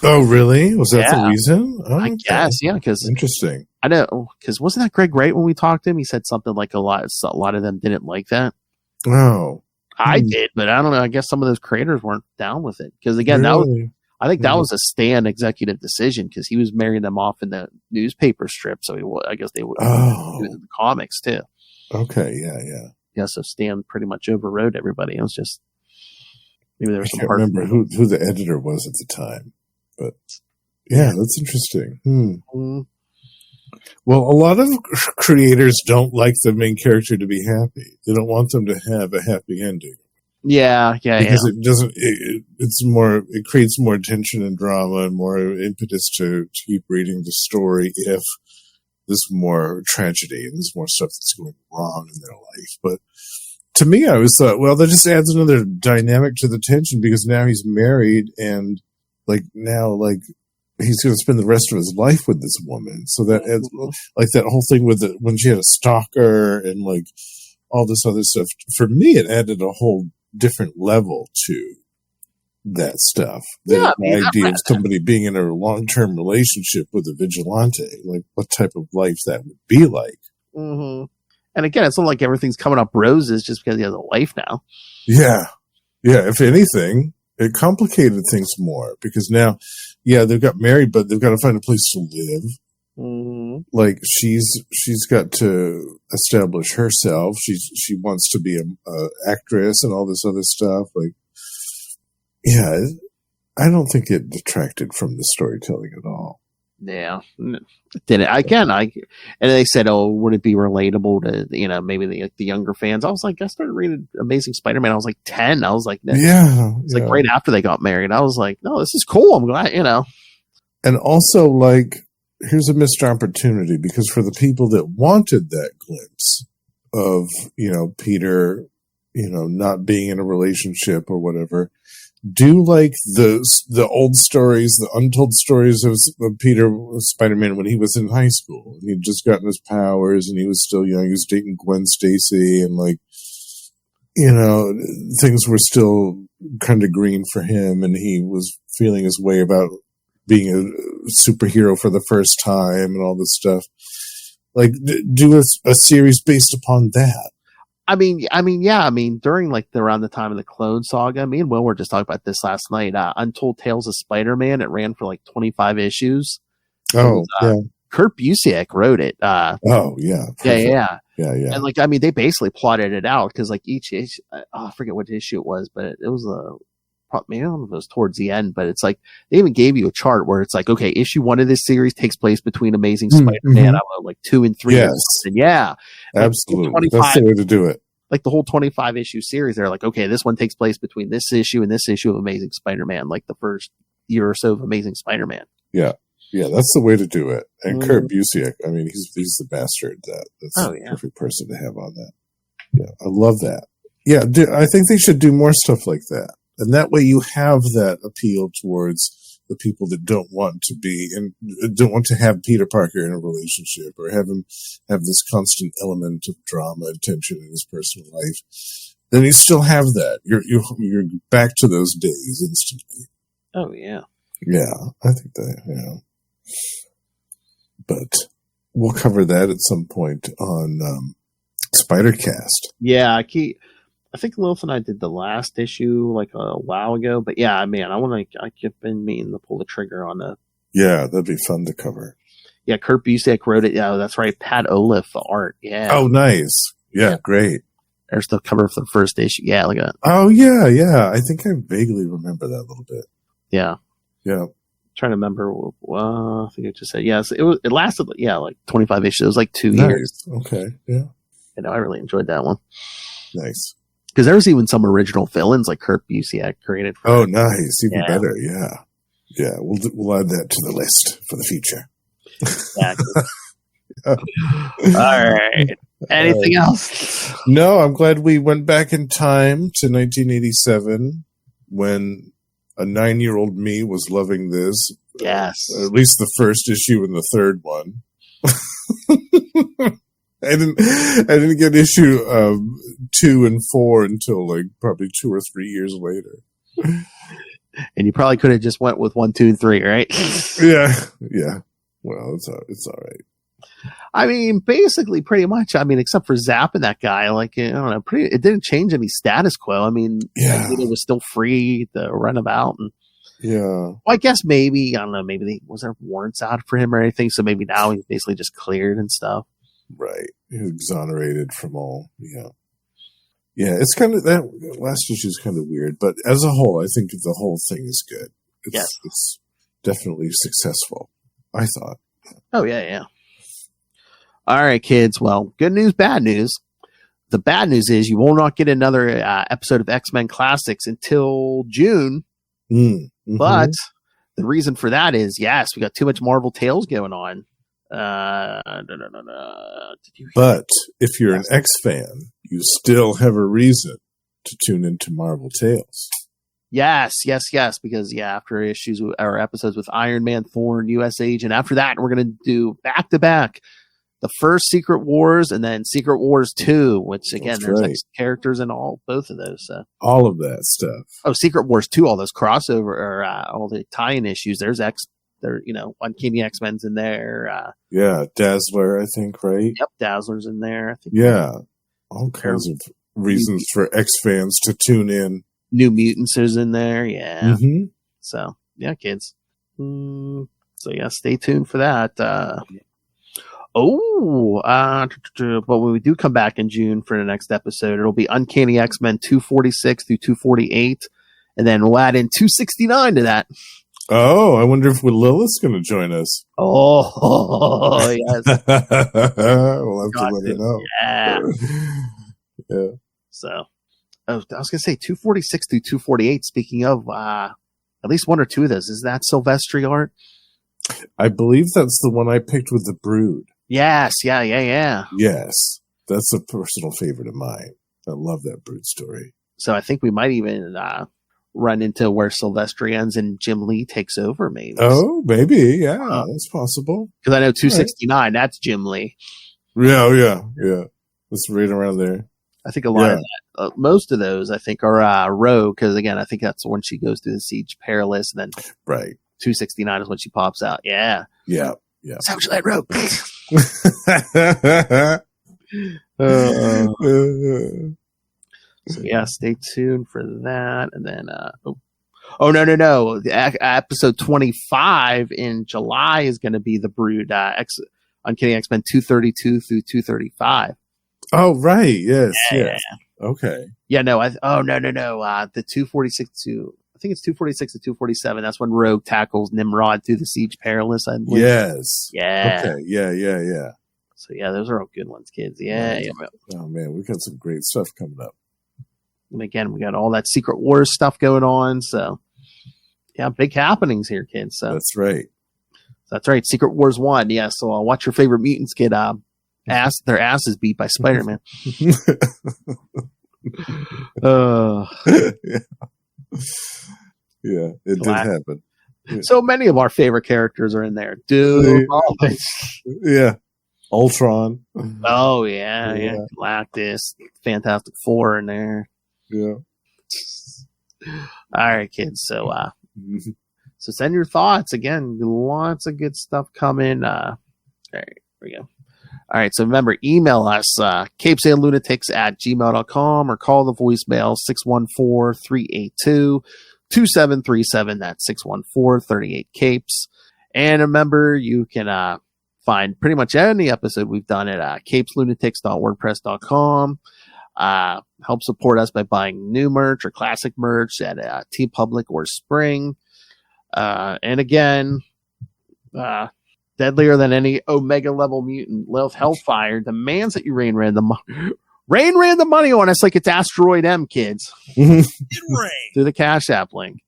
Oh, really? Was that the reason? Oh, I guess, yeah. Because interesting. I know, because wasn't that Greg Wright when we talked to him? He said something like a lot of them didn't like that. Oh, I did, but I don't know. I guess some of those creators weren't down with it because again, really? that was a Stan executive decision because he was marrying them off in the newspaper strip. So I guess they would do it in the comics too. Okay, yeah. So Stan pretty much overrode everybody. It was just maybe there was some. I can't remember who the editor was at the time, but yeah, that's interesting. Well, a lot of creators don't like the main character to be happy. They don't want them to have a happy ending. Yeah, because it doesn't. It creates more tension and drama and more impetus to keep reading the story if there's more tragedy and there's more stuff that's going wrong in their life. But to me, I always thought, well, that just adds another dynamic to the tension because now he's married and now he's going to spend the rest of his life with this woman. So that adds, like that whole thing with when she had a stalker and like all this other stuff. For me, it added a whole different level to that stuff. The idea of somebody being in a long-term relationship with a vigilante, like what type of life that would be like. Mm-hmm. And again, it's not like everything's coming up roses just because he has a wife now. Yeah. If anything, it complicated things more because now, they've got married, but they've got to find a place to live. Mm-hmm. Like she's got to establish herself. She wants to be a actress and all this other stuff. Like, I don't think it detracted from the storytelling at all. Yeah, did it again? And they said, "Oh, would it be relatable to maybe the younger fans?" I was like, I started reading Amazing Spider-Man. I was like 10. I was like, it's like right after they got married. I was like, no, this is cool. I'm glad, And also, like, here's a missed opportunity because for the people that wanted that glimpse of Peter, not being in a relationship or whatever. Do like the old stories, the untold stories of Peter Spider-Man when he was in high school. He'd just gotten his powers and he was still young. He was dating Gwen Stacy and things were still kind of green for him and he was feeling his way about being a superhero for the first time and all this stuff. Like do a series based upon that. I mean, during around the time of the Clone Saga, me and Will were just talking about this last night. Untold Tales of Spider-Man. It ran for 25 issues. Kurt Busiek wrote it. Yeah. And they basically plotted it out because each issue, I forget what issue it was, but it was maybe I don't know if it was towards the end, but it's they even gave you a chart where it's okay, issue 1 of this series takes place between Amazing Spider-Man, 2 and 3. Yes. And yeah. Absolutely. That's the way to do it. The whole 25 issue series, they're okay, this one takes place between this issue and this issue of Amazing Spider-Man, the first year or so of Amazing Spider-Man. Yeah. Yeah, that's the way to do it. And Kurt Busiek, he's the bastard. That's the perfect person to have on that. Yeah, I love that. Yeah, I think they should do more stuff like that. And that way you have that appeal towards the people that don't want to have Peter Parker in a relationship or have him have this constant element of drama and tension in his personal life. Then you still have that. You're back to those days instantly. Oh yeah. Yeah, I think that, But we'll cover that at some point on Spider-Cast. Yeah, I think Lilith and I did the last issue a while ago, but yeah, man, I've been meaning to pull the trigger on that. Yeah, that'd be fun to cover. Yeah, Kurt Busiek wrote it. Yeah, that's right. Pat Olive, the art. Yeah. Oh, nice. Yeah, great. There's the cover for the first issue. Yeah, look at that. Oh, yeah. I think I vaguely remember that a little bit. Yeah. Yeah. Trying to remember. I think it just said yes. It lasted 25 issues. It was 2 years. Okay. Yeah. I really enjoyed that one. Nice. Because there was even some original villains Kurt Busiek created. Oh, nice. Even better. Yeah. Yeah. We'll add that to the list for the future. All right. Anything else? No, I'm glad we went back in time to 1987 when a 9-year-old me was loving this. Yes. At least the first issue and the third one. I didn't get issue 2 and 4 until probably 2 or 3 years later. And you probably could have just went with 1, 2, and 3, right? Yeah. Well, it's all right. Basically, pretty much. Except for zapping that guy, I don't know. It didn't change any status quo. It was still free to run about, and Well, I guess maybe I don't know. Maybe was there warrants out for him or anything? So maybe now he's basically just cleared and stuff. Right, he's exonerated from all. Yeah. It's kind of that last issue is kind of weird, but as a whole, I think the whole thing is good. It's definitely successful. I thought. Oh yeah. All right, kids. Well, good news, bad news. the bad news is you will not get another episode of X-Men Classics until June. Mm-hmm. But the reason for that is, yes, we got too much Marvel Tales going on. But if you're an X fan, you still have a reason to tune into Marvel Tales. Yes, because after episodes with Iron Man, Thor, and US Agent, after that we're gonna do back to back the first Secret Wars and then Secret Wars 2, which again there's X characters in both of those. So. All of that stuff. Oh, Secret Wars 2, all those crossover or all the tie-in issues. There's Uncanny X-Men's in there. Dazzler, I think, right? Yep, Dazzler's in there. I think. Yeah, all kinds of reasons for X fans to tune in. New Mutants is in there, yeah. Mm-hmm. So, yeah, kids. So, yeah, stay tuned for that. But when we do come back in June for the next episode, it'll be Uncanny X-Men 246 through 248, and then we'll add in 269 to that. Oh, I wonder if Lilith's going to join us. Oh, yes. We'll have to let her know. Yeah. So. I was going to say 246 through 248. Speaking of, at least one or two of those. Is that Silvestri art? I believe that's the one I picked with the Brood. Yes. Yeah. Yes. That's a personal favorite of mine. I love that Brood story. So I think we might even run into where Silvestri ends and Jim Lee takes over, maybe. Oh, maybe. Yeah, that's possible. Because I know 269, that's Jim Lee. Yeah. That's right around there. I think a lot of that, most of those, I think, are Rogue, because again, I think that's when she goes through the Siege Perilous, and then 269 is when she pops out. Yeah. Savage Light Rogue. So yeah, stay tuned for that, and then no, episode 25 in July is going to be the Brood Uncanny X-Men 232 through 235. Oh, right. Yes. Okay. Yeah, no. The 246 to, I think it's 246 to 247. That's when Rogue tackles Nimrod through the Siege Perilous, I believe. Yes. Yeah. Okay. Yeah. So, yeah, those are all good ones, kids. Yeah. Oh, man. We've got some great stuff coming up. And again, we got all that Secret Wars stuff going on. So, yeah, big happenings here, kids. So That's right. Secret Wars 1. Yeah. So, watch your favorite mutants get their asses beat by Spider-Man. Yeah, it did happen. Yeah. So many of our favorite characters are in there. Dude. Yeah. Ultron. Oh, yeah. Galactus. Fantastic Four in there. Yeah. All right, kids. So, so send your thoughts. Again, lots of good stuff coming. All right, here we go. All right, so remember, email us, CapesandLunatics@gmail.com, or call the voicemail 614-382-2737. That's 614-38-CAPES. And remember, you can find pretty much any episode we've done at CapesLunatics.wordpress.com. Help support us by buying new merch or classic merch at TeePublic or Spring. And again, deadlier than any Omega level mutant, Lilith Hellfire demands that you rain random money on us like it's Asteroid M, kids. Through the Cash App link.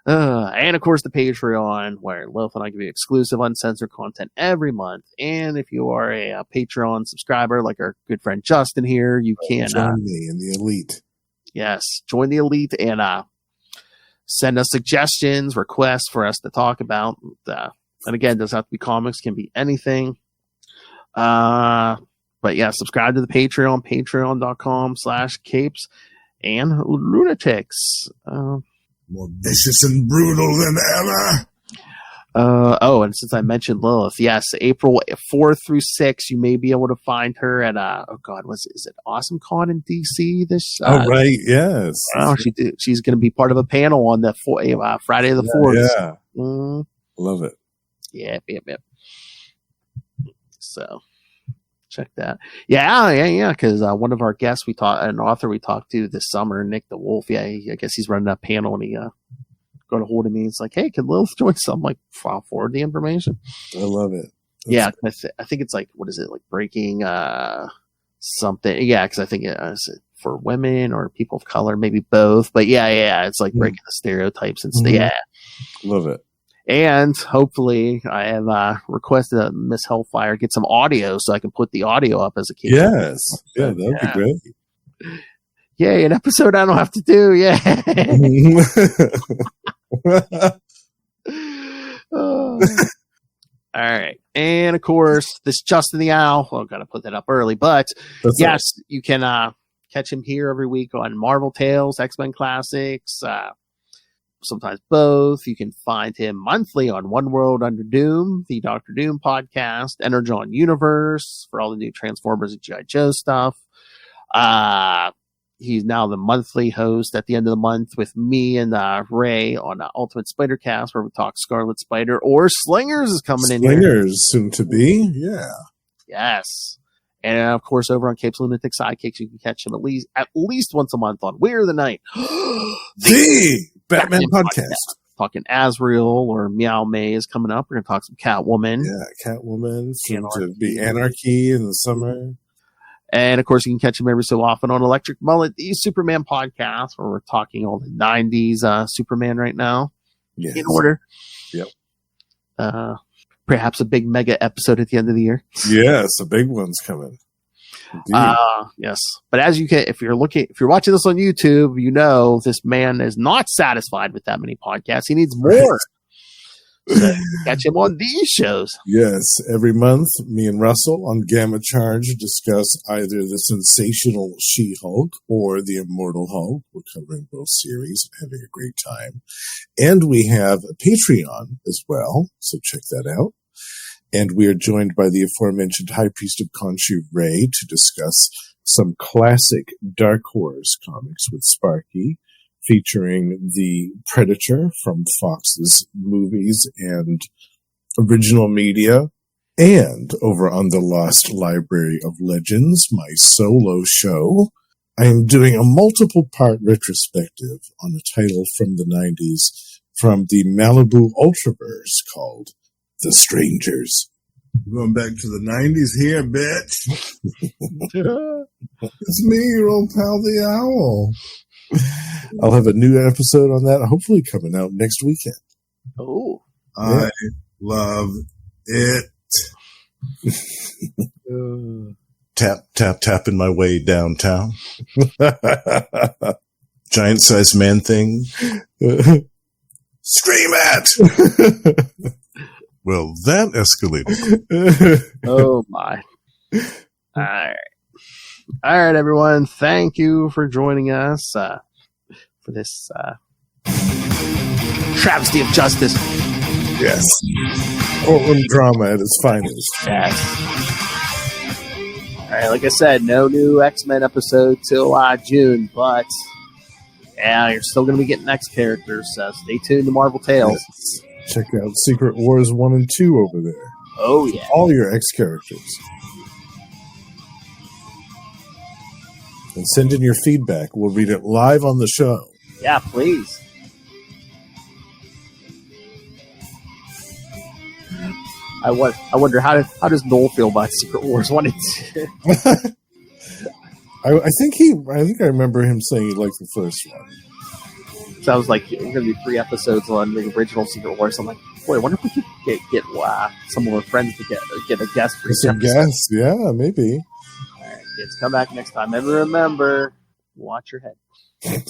And of course the Patreon, where Lilith and I give you exclusive uncensored content every month. And if you are a Patreon subscriber, like our good friend Justin here, you can join me in the elite. Yes, join the elite and send us suggestions, requests for us to talk about. And again, it doesn't have to be comics, can be anything. But yeah, subscribe to the Patreon, patreon.com/capes and lunatics. More vicious and brutal than ever. And since I mentioned Lilith, yes, April 4th through 6th, you may be able to find her at is it Awesome Con in DC this? Right, yes. She's going to be part of a panel on the Friday the 4th. Yeah, love it. Yep. So check that. Yeah. Because one of our guests an author we talked to this summer, Nick the Wolf. Yeah, I guess he's running a panel and he got a hold of me. It's like, hey, can Lilith join? So I'm like, I'll forward the information. I love it. I think it's like, what is it, like breaking something. Yeah, because I think is it for women or people of color, maybe both. But yeah, it's like breaking the stereotypes and stuff. Mhm. Yeah. Love it. And hopefully, I have requested that Miss Hellfire get some audio so I can put the audio up as a kid. Yes. Yeah, that'd be great. Yay, an episode I don't have to do. Yeah. All right. And of course, this Justin the Owl. Well, got to put that up early. But That's yes, you can catch him here every week on Marvel Tales, X-Men Classics, sometimes both. You can find him monthly on One World Under Doom, the Doctor Doom podcast, Energon Universe for all the new Transformers and G.I. Joe stuff. He's now the monthly host at the end of the month with me and Ray on Ultimate Spider Cast, where we talk Scarlet Spider, or Slingers is coming in here. Slingers soon to be. Yeah. Yes. And of course, over on Capes Lunatic Sidekicks, you can catch him at least once a month on We're the Night. The Batman podcast. Talking Azrael or Meow May is coming up. We're going to talk some Catwoman. Yeah, Catwoman. Soon to be Anarchy in the summer. And of course, you can catch him every so often on Electric Mullet, the Superman podcast, where we're talking all the 90s Superman right now. Yes. In order. Yep. Perhaps a big mega episode at the end of the year. Yes, a big one's coming. Yes. But as you can, if you're watching this on YouTube, you know this man is not satisfied with that many podcasts. He needs more. So catch him on these shows. Yes, every month, me and Russell on Gamma Charge discuss either the sensational She-Hulk or the Immortal Hulk. We're covering both series and having a great time. And we have a Patreon as well, so check that out. And we are joined by the aforementioned High Priest of Khonshu, Ray, to discuss some classic Dark Horse comics with Sparky, featuring the Predator from Fox's movies and original media, and over on the Lost Library of Legends, my solo show, I am doing a multiple-part retrospective on a title from the 90s from the Malibu Ultraverse called The Strangers. Going back to the 90s here, bitch. It's me, your old pal, the Owl. I'll have a new episode on that, hopefully coming out next weekend. Oh. I love it. Tapping my way downtown. Giant sized man thing. Scream at! Well, that escalated. Oh my. All right, everyone. Thank you for joining us for this travesty of justice. Yes. Courtroom drama at its finest. Yes. All right, like I said, no new X-Men episode till June, but you're still going to be getting X characters, so stay tuned to Marvel Tales. Yes. Check out Secret Wars 1 and 2 over there. Oh, yeah. All your X characters. And send in your feedback. We'll read it live on the show. Yeah, please. I wonder how does Noel feel about Secret Wars 1 and 2? I think I remember him saying he liked the first one. Sounds like we're going to do 3 episodes on the original Secret Wars. I'm like, boy, I wonder if we could get some of our friends to get a guest for some guests, yeah, maybe. All right, kids, come back next time. And remember, watch your head.